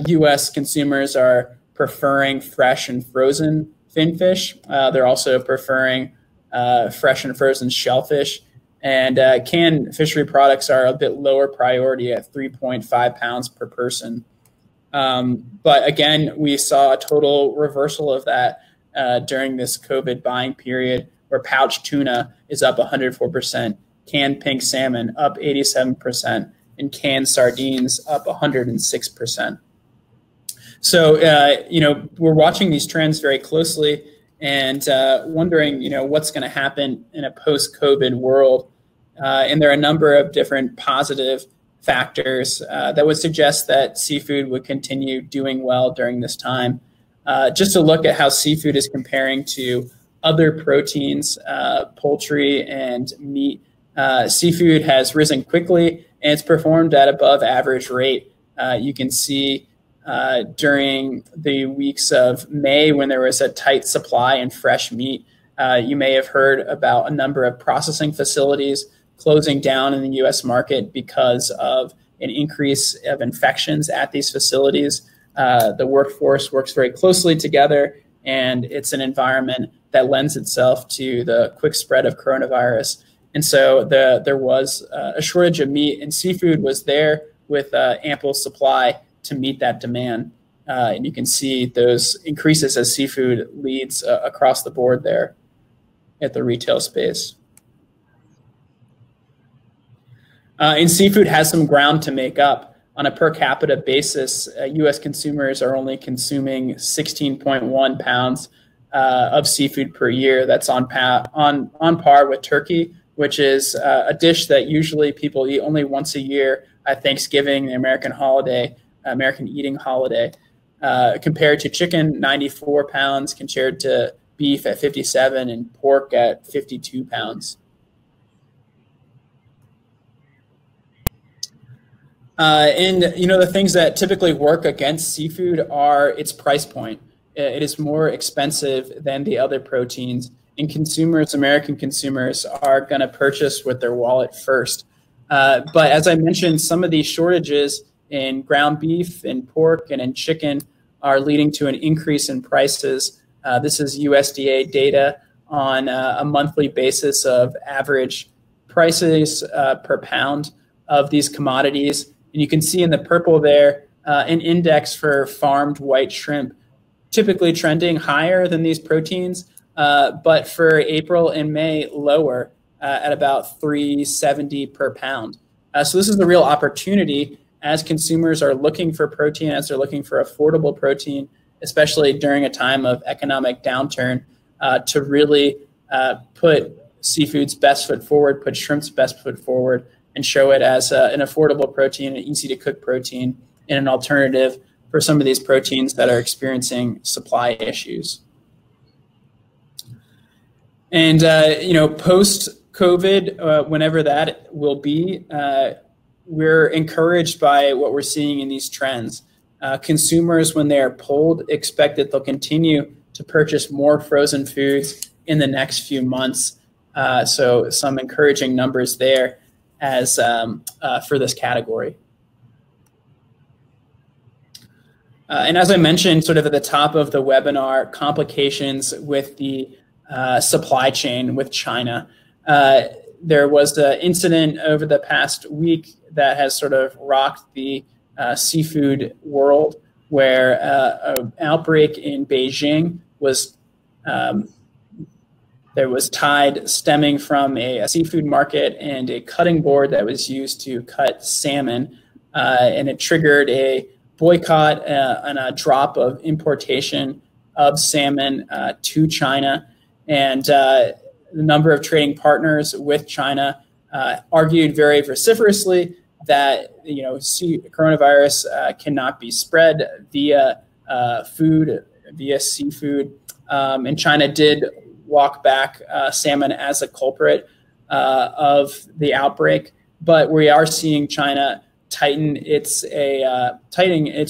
U.S. consumers are preferring fresh and frozen finfish. They're also preferring fresh and frozen shellfish. And canned fishery products are a bit lower priority at 3.5 pounds per person. But again, we saw a total reversal of that during this COVID buying period, where pouch tuna is up 104%, canned pink salmon up 87%, and canned sardines up 106%. So, we're watching these trends very closely and wondering, what's going to happen in a post-COVID world. And there are a number of different positive factors that would suggest that seafood would continue doing well during this time. Just to look at how seafood is comparing to other proteins, poultry and meat, seafood has risen quickly and it's performed at above average rate. You can see during the weeks of May, when there was a tight supply in fresh meat, you may have heard about a number of processing facilities closing down in the U.S. market because of an increase of infections at these facilities. The workforce works very closely together, and it's an environment that lends itself to the quick spread of coronavirus. And so there was a shortage of meat, and seafood was there with ample supply to meet that demand. And you can see those increases as seafood leads across the board there at the retail space. And seafood has some ground to make up. On a per capita basis, U.S. consumers are only consuming 16.1 pounds of seafood per year. That's on par with turkey, which is a dish that usually people eat only once a year at Thanksgiving, the American eating holiday. Compared to chicken, 94 pounds, compared to beef at 57 and pork at 52 pounds. And the things that typically work against seafood are its price point. It is more expensive than the other proteins, and American consumers, are going to purchase with their wallet first. But as I mentioned, some of these shortages in ground beef, in pork, and in chicken are leading to an increase in prices. This is USDA data on a monthly basis of average prices per pound of these commodities. And you can see in the purple there an index for farmed white shrimp, typically trending higher than these proteins, but for April and May, lower at about $3.70 per pound. So this is a real opportunity as consumers are looking for protein, as they're looking for affordable protein, especially during a time of economic downturn, to really put seafood's best foot forward, put shrimp's best foot forward, and show it as an affordable protein, an easy to cook protein, and an alternative for some of these proteins that are experiencing supply issues. And, post-COVID, whenever that will be, we're encouraged by what we're seeing in these trends. Consumers, when they are polled, expect that they'll continue to purchase more frozen foods in the next few months. So some encouraging numbers there as for this category. And as I mentioned, sort of at the top of the webinar, complications with the supply chain with China. There was an incident over the past week that has sort of rocked the seafood world, where an outbreak in Beijing was there was tide stemming from a seafood market and a cutting board that was used to cut salmon, and it triggered a boycott and a drop of importation of salmon to China. And the number of trading partners with China argued very vociferously that coronavirus cannot be spread via via seafood, and China did walk back salmon as a culprit of the outbreak. But we are seeing China tightening its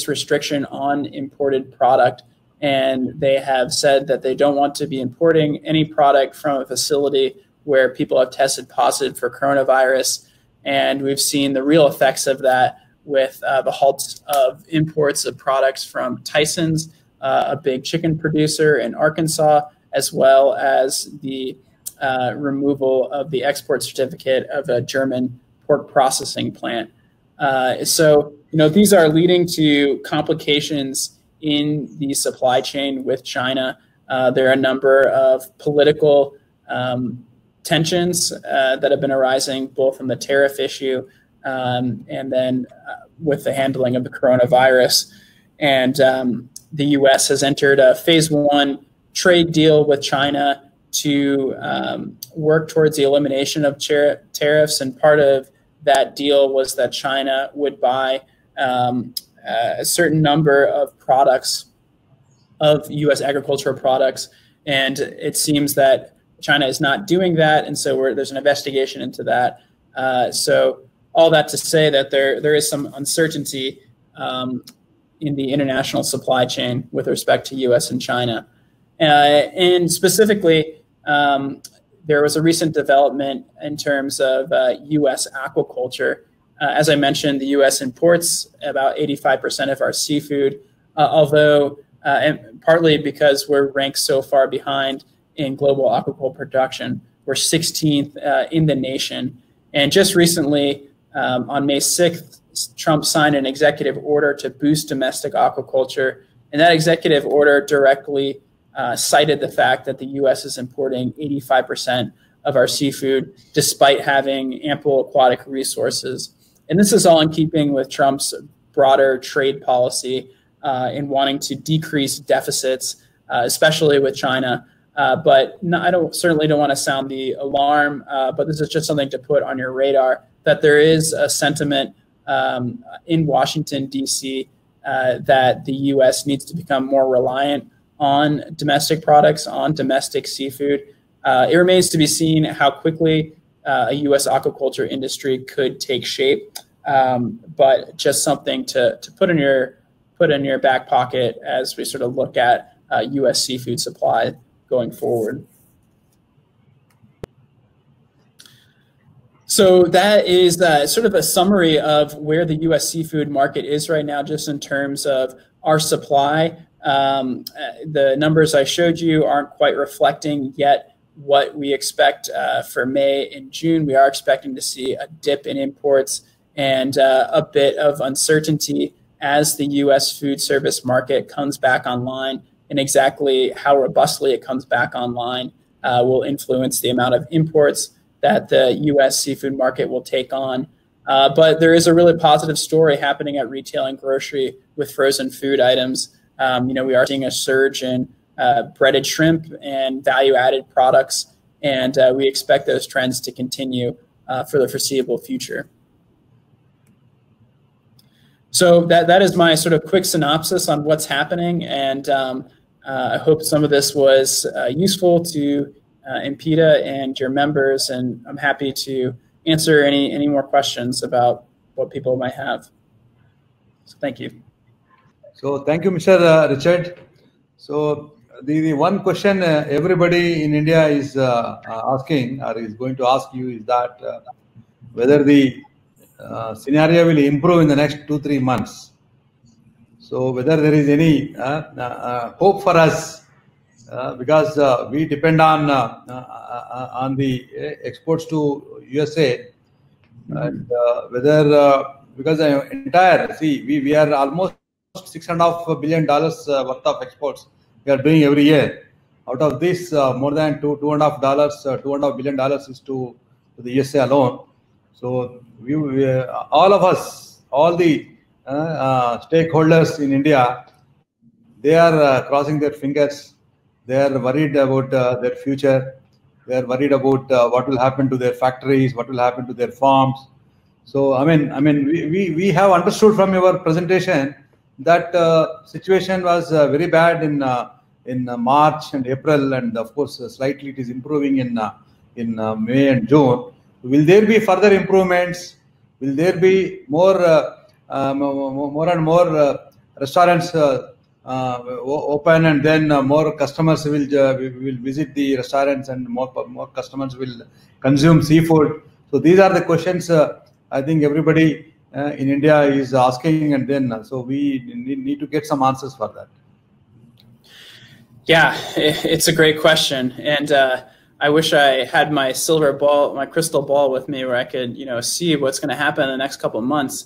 restriction on imported product, and they have said that they don't want to be importing any product from a facility where people have tested positive for coronavirus. And we've seen the real effects of that with the halt of imports of products from Tyson's, a big chicken producer in Arkansas, as well as the removal of the export certificate of a German pork processing plant. So these are leading to complications in the supply chain with China. There are a number of political tensions that have been arising, both in the tariff issue and then with the handling of the coronavirus. And the U.S. has entered a phase 1 trade deal with China to work towards the elimination of tariffs. And part of that deal was that China would buy a certain number of products, of U.S. agricultural products. And it seems that China is not doing that. And so there's an investigation into that. So all that to say that there is some uncertainty in the international supply chain with respect to U.S. and China. And specifically, there was a recent development in terms of U.S. aquaculture. As I mentioned, the U.S. imports about 85% of our seafood, although and partly because we're ranked so far behind in global aquaculture production. We're 16th in the nation. And just recently, on May 6th, Trump signed an executive order to boost domestic aquaculture. And that executive order directly cited the fact that the U.S. is importing 85% of our seafood, despite having ample aquatic resources. And this is all in keeping with Trump's broader trade policy in wanting to decrease deficits especially with China. But no, I certainly don't want to sound the alarm, but this is just something to put on your radar, that there is a sentiment in Washington, D.C., that the U.S. needs to become more reliant on domestic products, on domestic seafood. It remains to be seen how quickly a U.S. aquaculture industry could take shape, but just something to put in your back pocket as we sort of look at U.S. seafood supply going forward. So that is sort of a summary of where the U.S. seafood market is right now, just in terms of our supply. The numbers I showed you aren't quite reflecting yet what we expect for May and June. We are expecting to see a dip in imports and a bit of uncertainty as the U.S. food service market comes back online, and exactly how robustly it comes back online will influence the amount of imports that the U.S. seafood market will take on. But there is a really positive story happening at retail and grocery with frozen food items. We are seeing a surge in breaded shrimp and value-added products, and we expect those trends to continue for the foreseeable future. So that is my sort of quick synopsis on what's happening, and I hope some of this was useful to MPEDA and your members, and I'm happy to answer any more questions about what people might have. So thank you. So thank you, Mr. Richard. So the one question everybody in India is asking, or is going to ask you, is that whether the scenario will improve in the next 2-3 months. So whether there is any hope for us, because we depend on the exports to USA, and whether because we are almost $6.5 billion worth of exports we are doing every year. Out of this, more than $2.5 billion is to the USA alone. So all of us, all the stakeholders in India, they are crossing their fingers. They are worried about their future. They are worried about what will happen to their factories, what will happen to their farms. So I mean, we have understood from your presentation that situation was very bad in March and April, and of course slightly it is improving in May and June. Will there be further improvements? Will there be more and more restaurants open, and then more customers will visit the restaurants, and more customers will consume seafood? So these are the questions I think everybody in India is asking, and then so we need to get some answers for that. Yeah, it's a great question, and I wish I had my crystal ball with me, where I could see what's going to happen in the next couple of months.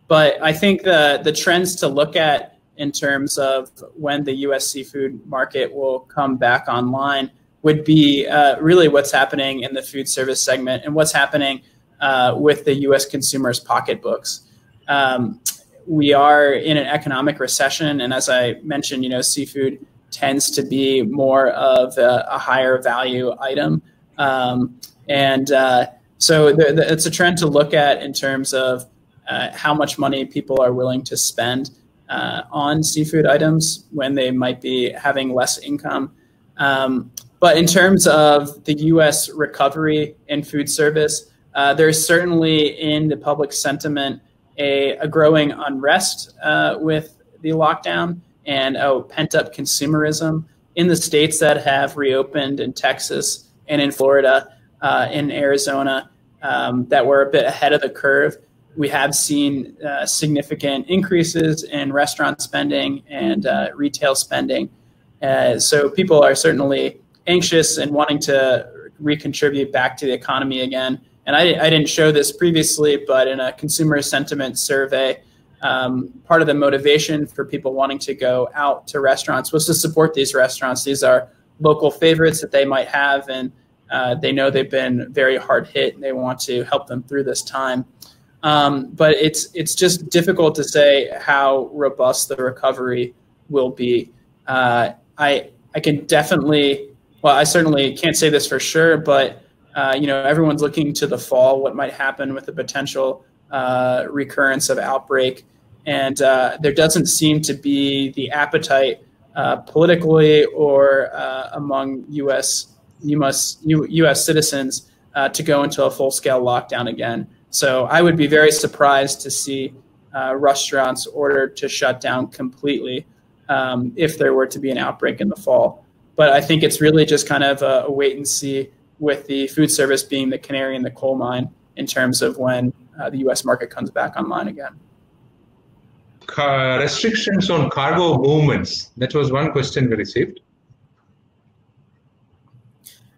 But I think the trends to look at in terms of when the U.S. seafood market will come back online would be really what's happening in the food service segment and what's happening with the U.S. consumers' pocketbooks. We are in an economic recession, and as I mentioned, seafood tends to be more of a higher value item, and so it's a trend to look at in terms of how much money people are willing to spend on seafood items when they might be having less income. But in terms of the U.S. recovery in food service, there's certainly in the public sentiment a growing unrest with the lockdown and pent-up consumerism in the states that have reopened, in Texas and in Florida, in Arizona, that were a bit ahead of the curve. We have seen significant increases in restaurant spending and retail spending. So people are certainly anxious and wanting to recontribute back to the economy again. And I didn't show this previously, but in a consumer sentiment survey, part of the motivation for people wanting to go out to restaurants was to support these restaurants. These are local favorites that they might have, and they know they've been very hard hit, and they want to help them through this time. But it's just difficult to say how robust the recovery will be. I can definitely, well, I certainly can't say this for sure, but everyone's looking to the fall, what might happen with the potential recurrence of outbreak. And there doesn't seem to be the appetite politically or among U.S. citizens to go into a full-scale lockdown again. So I would be very surprised to see restaurants ordered to shut down completely if there were to be an outbreak in the fall. But I think it's really just kind of a wait and see, with the food service being the canary in the coal mine in terms of when the U.S. market comes back online again. Restrictions on cargo movements. That was one question we received.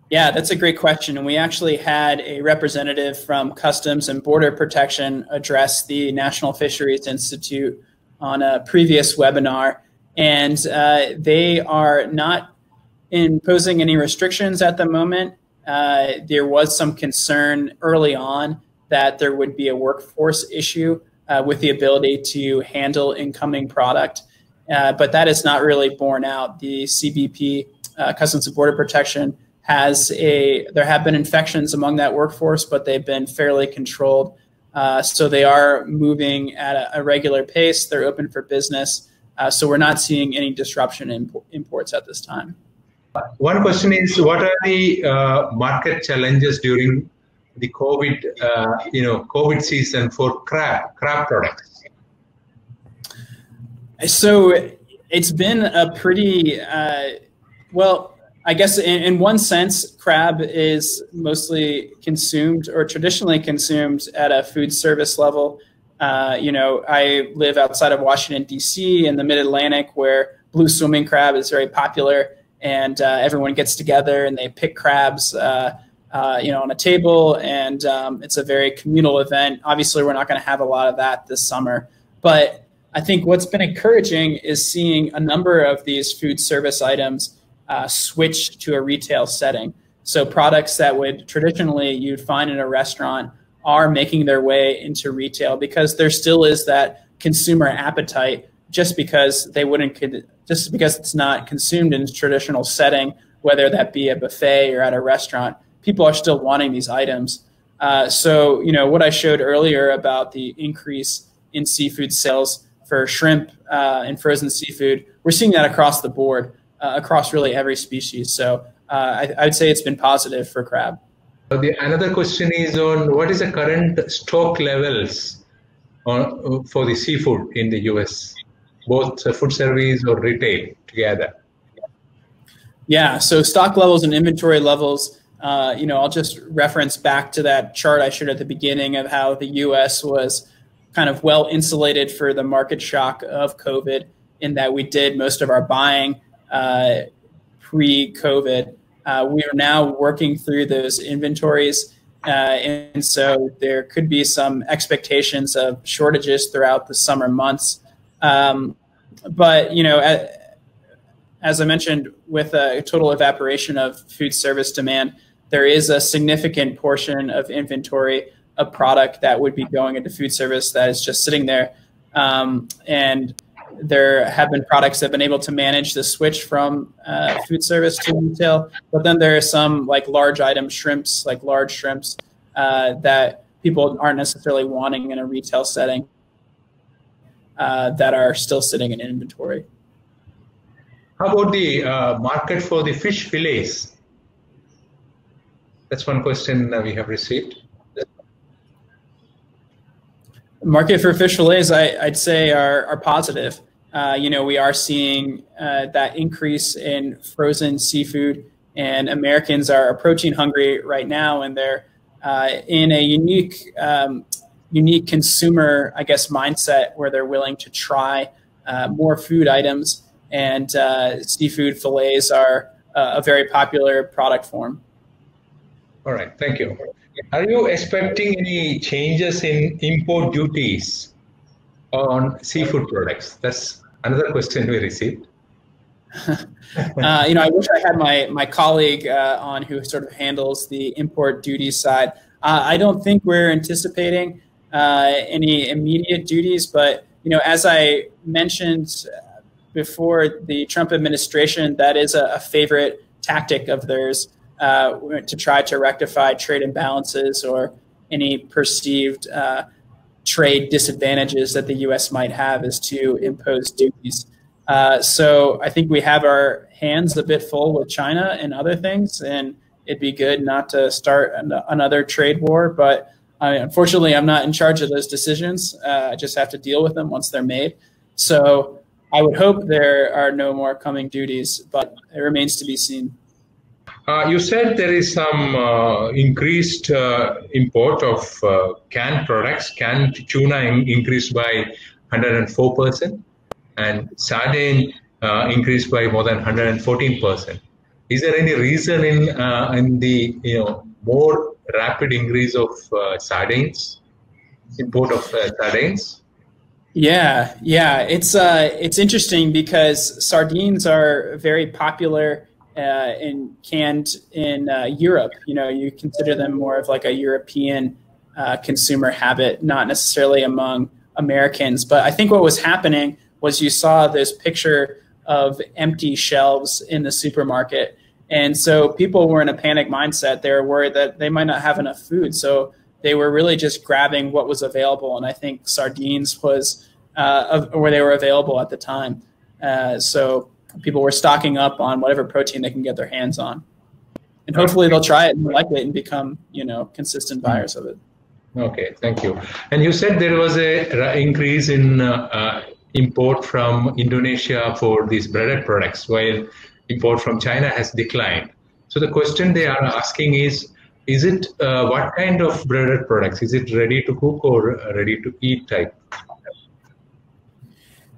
Yeah, that's a great question. And we actually had a representative from Customs and Border Protection address the National Fisheries Institute on a previous webinar. And they are not imposing any restrictions at the moment. There was some concern early on that there would be a workforce issue with the ability to handle incoming product. But that is not really borne out. The CBP, Customs and Border Protection, there have been infections among that workforce, but they've been fairly controlled. So they are moving at a regular pace. They're open for business. So we're not seeing any disruption in imports at this time. One question is, what are the market challenges during the COVID season for crab products? So it's been a pretty, well, I guess in one sense, crab is mostly consumed or traditionally consumed at a food service level. I live outside of Washington, D.C. in the mid-Atlantic, where blue swimming crab is very popular. And everyone gets together and they pick crabs, on a table, and it's a very communal event. Obviously, we're not going to have a lot of that this summer, but I think what's been encouraging is seeing a number of these food service items switch to a retail setting. So products that would traditionally you'd find in a restaurant are making their way into retail because there still is that consumer appetite, just because it's not consumed in a traditional setting, whether that be a buffet or at a restaurant, people are still wanting these items. So, what I showed earlier about the increase in seafood sales for shrimp and frozen seafood, we're seeing that across the board, across really every species. So I'd say it's been positive for crab. Another question is on what is the current stock levels for the seafood in the US? Both food service or retail together? Yeah, so stock levels and inventory levels, I'll just reference back to that chart I showed at the beginning of how the U.S. was kind of well insulated for the market shock of COVID, in that we did most of our buying pre-COVID. We are now working through those inventories, and so there could be some expectations of shortages throughout the summer months. But, as I mentioned, with a total evaporation of food service demand, there is a significant portion of inventory of product that would be going into food service that is just sitting there. And there have been products that have been able to manage the switch from food service to retail. But then there are some like large item shrimps, like large shrimps that people aren't necessarily wanting in a retail setting. That are still sitting in inventory. How about the market for the fish fillets? That's one question we have received. Market for fish fillets, I'd say, are positive. We are seeing that increase in frozen seafood, and Americans are approaching hungry right now, and they're in a unique consumer, I guess, mindset where they're willing to try more food items, and seafood fillets are a very popular product form. All right, thank you. Are you expecting any changes in import duties on seafood products? That's another question we received. I wish I had my colleague on who sort of handles the import duty side. I don't think we're anticipating any immediate duties, but as I mentioned before the Trump administration, that is a favorite tactic of theirs to try to rectify trade imbalances or any perceived trade disadvantages that the U.S. might have, is to impose duties. So I think we have our hands a bit full with China and other things, and it'd be good not to start another trade war. But unfortunately, I'm not in charge of those decisions. I just have to deal with them once they're made. So I would hope there are no more coming duties, but it remains to be seen. You said there is some increased import of canned products. Canned tuna increased by 104%, and sardine increased by more than 114%. Is there any reason in the more rapid increase of sardines, import of sardines? Yeah, it's interesting because sardines are very popular in canned in Europe. You consider them more of like a European consumer habit, not necessarily among Americans. But I think what was happening was you saw this picture of empty shelves in the supermarket. And so people were in a panic mindset. They were worried that they might not have enough food. So they were really just grabbing what was available. And I think sardines was where they were available at the time. So people were stocking up on whatever protein they can get their hands on. And hopefully they'll try it and like it and become, consistent buyers of it. Okay, thank you. And you said there was a increase in import from Indonesia for these breaded products, while import from China has declined. So the question they are asking is it what kind of breaded products? Is it ready to cook or ready to eat type?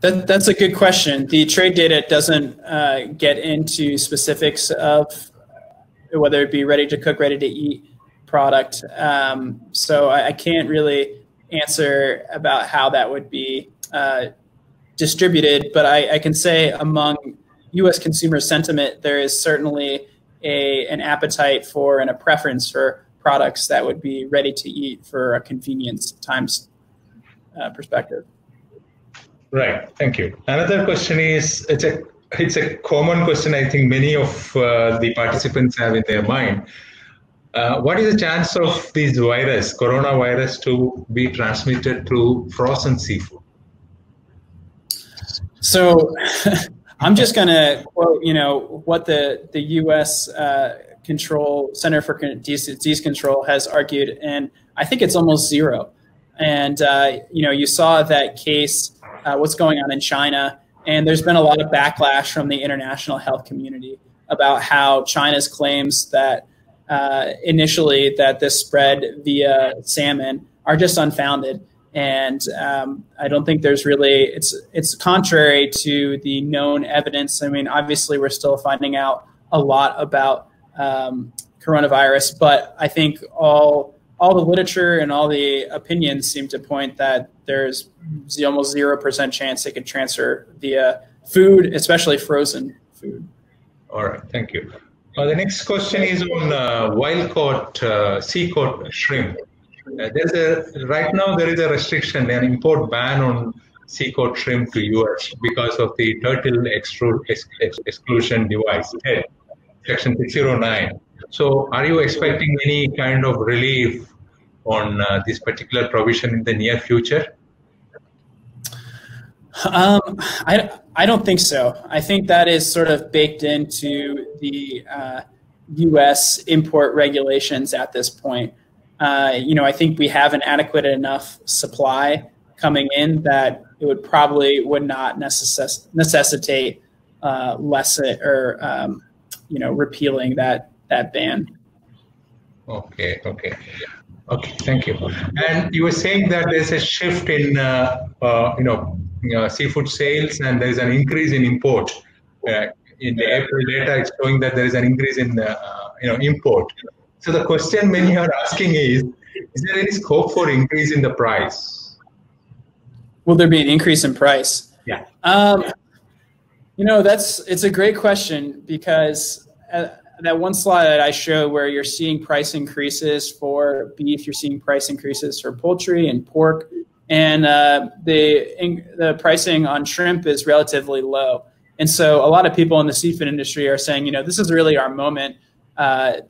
That's a good question. The trade data doesn't get into specifics of whether it be ready to cook, ready to eat product. So I can't really answer about how that would be distributed, but I can say among U.S. consumer sentiment, there is certainly an appetite for and a preference for products that would be ready to eat for a convenience times perspective. Right. Thank you. Another question is, it's a common question I think many of the participants have in their mind. What is the chance of this virus, coronavirus, to be transmitted through frozen seafood? So I'm just going to quote, what the U.S. Center for Disease Control has argued, and I think it's almost zero. And, you saw that case, what's going on in China, and there's been a lot of backlash from the international health community about how China's claims that initially that this spread via salmon are just unfounded. And I don't think there's really, it's contrary to the known evidence. I mean, obviously we're still finding out a lot about coronavirus, but I think all the literature and all the opinions seem to point that there's almost 0% chance it could transfer via food, especially frozen food. All right, thank you. The next question is on wild-caught, sea-caught shrimp. Right now there is a restriction, an import ban on sea-caught shrimp to US because of the turtle exclusion device, Section 609. So are you expecting any kind of relief on this particular provision in the near future? I don't think so. I think that is sort of baked into the U.S. import regulations at this point. I think we have an adequate enough supply coming in that it would not necessitate less or repealing that ban. Okay. Thank you. And you were saying that there's a shift in seafood sales, and there's an increase in import. In the April data, it's showing that there is an increase in import. So the question many are asking is there any scope for increase in the price? Will there be an increase in price? Yeah. It's a great question, because that one slide that I show where you're seeing price increases for beef, you're seeing price increases for poultry and pork. and the pricing on shrimp is relatively low. And so a lot of people in the seafood industry are saying, this is really our moment,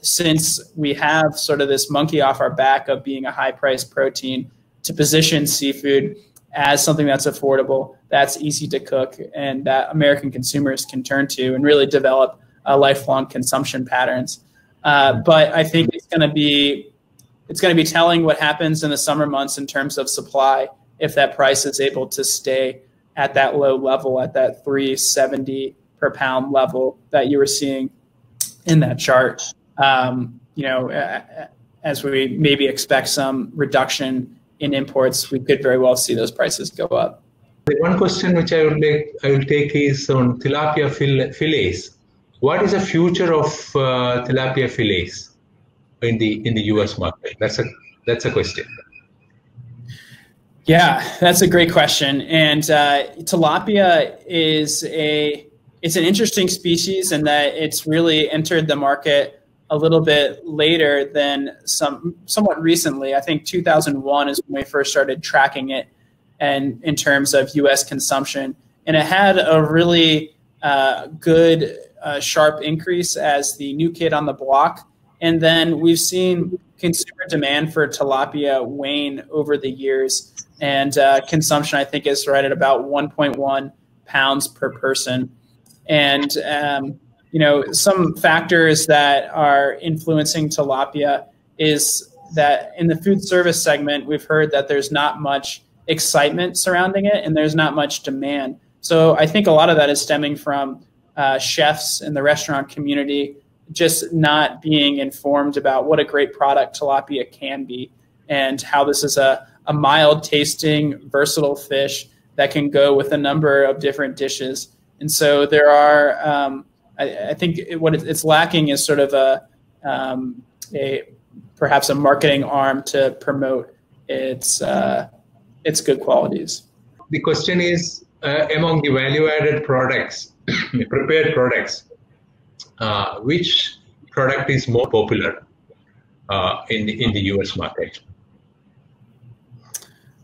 since we have sort of this monkey off our back of being a high-priced protein, to position seafood as something that's affordable, that's easy to cook, and that American consumers can turn to and really develop lifelong consumption patterns. But I think it's going to be telling what happens in the summer months in terms of supply, if that price is able to stay at that low level, at that $3.70 per pound level that you were seeing in that chart. As we maybe expect some reduction in imports, we could very well see those prices go up. The one question which I will take is on tilapia fillets. What is the future of tilapia fillets in the U.S. market? That's a question. Yeah, that's a great question. And tilapia is it's an interesting species in that it's really entered the market a little bit later than somewhat recently. I think 2001 is when we first started tracking it, and in terms of U.S. consumption, and it had a really good sharp increase as the new kid on the block. And then we've seen consumer demand for tilapia wane over the years, and consumption, I think, is right at about 1.1 pounds per person. And some factors that are influencing tilapia is that in the food service segment, we've heard that there's not much excitement surrounding it, and there's not much demand. So I think a lot of that is stemming from chefs in the restaurant community just not being informed about what a great product tilapia can be, and how this is a mild tasting, versatile fish that can go with a number of different dishes. And so there are, I think what it's lacking is sort of perhaps a marketing arm to promote its good qualities. The question is, among the value-added products, prepared products, which product is more popular in the U.S. market?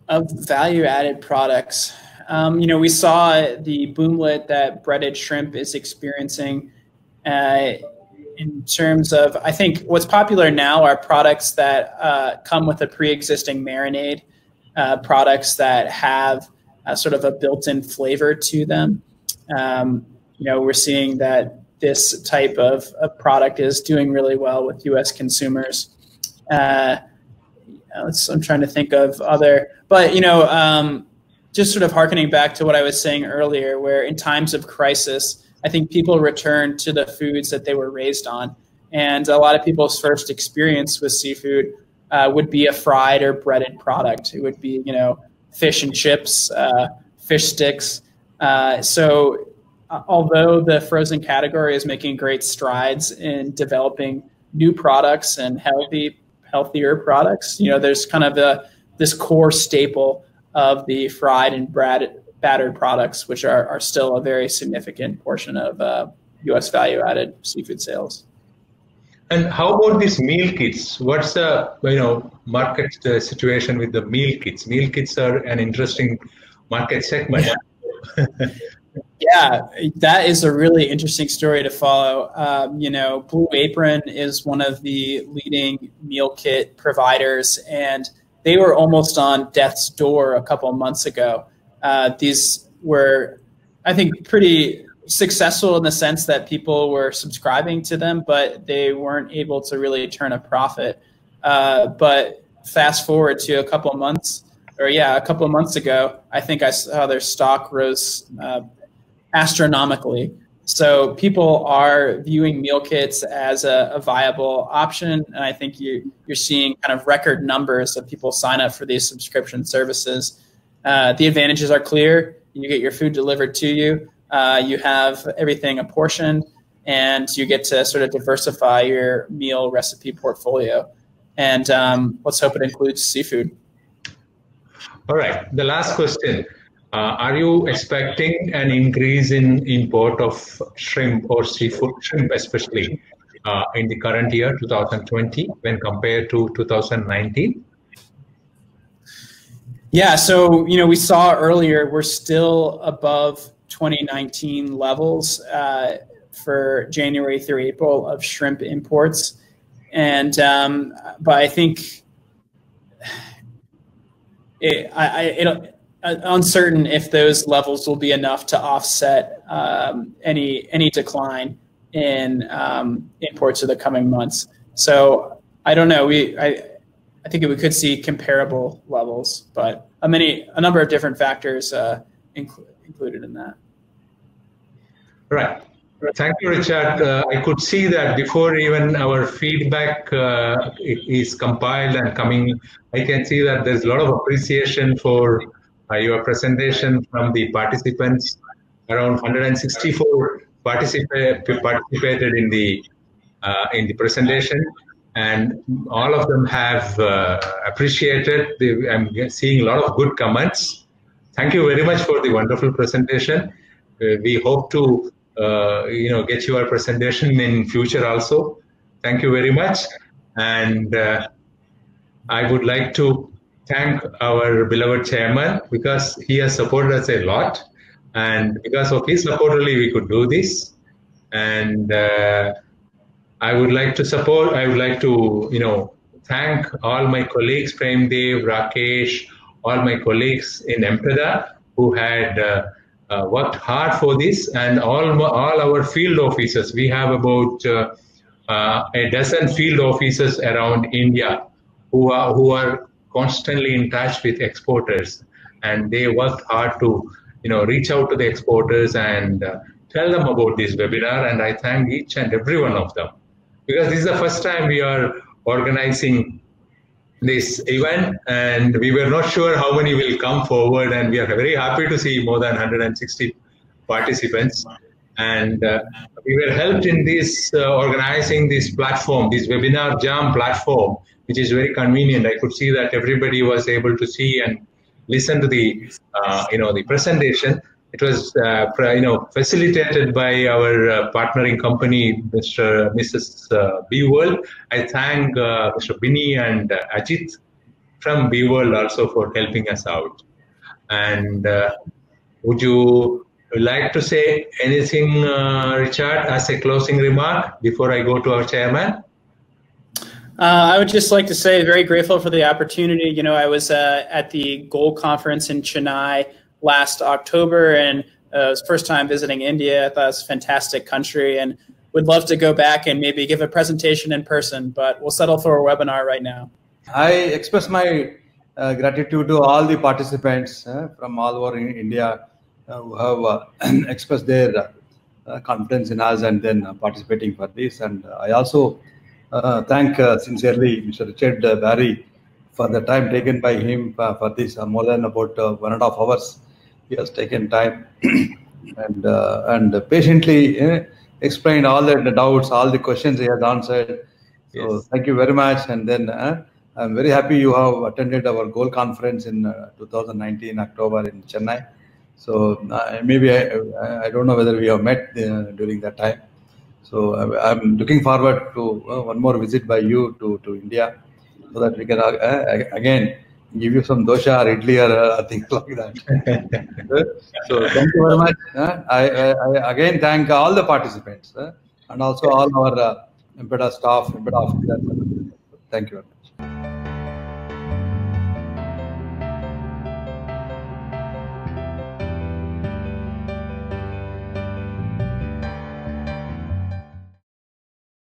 Of value-added products, we saw the boomlet that breaded shrimp is experiencing. In terms of, I think what's popular now are products that come with a pre-existing marinade, products that have sort of a built-in flavor to them. We're seeing that this type of product is doing really well with U.S. consumers. I'm trying to think of other, but just sort of hearkening back to what I was saying earlier, where in times of crisis, I think people return to the foods that they were raised on. And a lot of people's first experience with seafood would be a fried or breaded product. It would be, fish and chips, fish sticks. So although the frozen category is making great strides in developing new products and healthier products, there's kind of this core staple of the fried and battered products, which are still a very significant portion of U.S. value-added seafood sales. And how about these meal kits? What's the market situation with the meal kits? Meal kits are an interesting market segment. Yeah, that is a really interesting story to follow. Blue Apron is one of the leading meal kit providers, and they were almost on death's door a couple of months ago. These were, I think, pretty successful in the sense that people were subscribing to them, but they weren't able to really turn a profit. But fast forward to a couple of months ago, I think I saw their stock rose astronomically. So people are viewing meal kits as a viable option, and I think you're seeing kind of record numbers of people sign up for these subscription services. The advantages are clear. You get your food delivered to you. You have everything apportioned, and you get to sort of diversify your meal recipe portfolio. And let's hope it includes seafood. All right. The last question. Are you expecting an increase in import of shrimp or seafood, shrimp especially, in the current year, 2020, when compared to 2019? Yeah, so we saw earlier we're still above 2019 levels for January through April of shrimp imports, and but I think uncertain if those levels will be enough to offset any decline in imports of the coming months. So I don't know. I think we could see comparable levels, but a number of different factors included in that. Right. Thank you, Richard. I could see that before even our feedback is compiled and coming, I can see that there's a lot of appreciation for your presentation from the participants. Around 164 participated in the presentation, and all of them have appreciated. I'm seeing a lot of good comments. Thank you very much for the wonderful presentation. We hope to get your presentation in future also. Thank you very much. And I would like to thank our beloved chairman, because he has supported us a lot. And because of his support only we could do this. And I would like to thank all my colleagues, Prem Dev, Rakesh, all my colleagues in MPEDA who had worked hard for this, and all our field officers. We have about a dozen field officers around India who are constantly in touch with exporters, and they worked hard to reach out to the exporters and tell them about this webinar. And I thank each and every one of them, because this is the first time we are organizing this event, and we were not sure how many will come forward, and we are very happy to see more than 160 participants. And we were helped in this organizing this platform, this webinar jam platform, which is very convenient. I could see that everybody was able to see and listen to the the presentation. It was facilitated by our partnering company, Mrs. B World. I thank Mr. Bini and Ajit from B World also for helping us out. And would you like to say anything, Richard, as a closing remark before I go to our chairman? I would just like to say, very grateful for the opportunity. I was at the Gold Conference in Chennai last October, and it was first time visiting India. I thought it was a fantastic country, and would love to go back and maybe give a presentation in person, but we'll settle for a webinar right now. I express my gratitude to all the participants from all over India who have expressed their confidence in us and then participating for this. And I also thank sincerely Mr. Richard Barry for the time taken by him for this, more than about 1.5 hours. He has taken time and patiently explained all the doubts, all the questions he has answered. So yes, thank you very much. And then I'm very happy you have attended our Gold Conference in 2019 October in Chennai. So maybe I don't know whether we have met during that time. So I'm looking forward to one more visit by you to India, so that we can again give you some dosha or idli or things like that. So thank you very much. I again thank all the participants and also all our MPEDA staff, MPEDA officers. Thank you very much.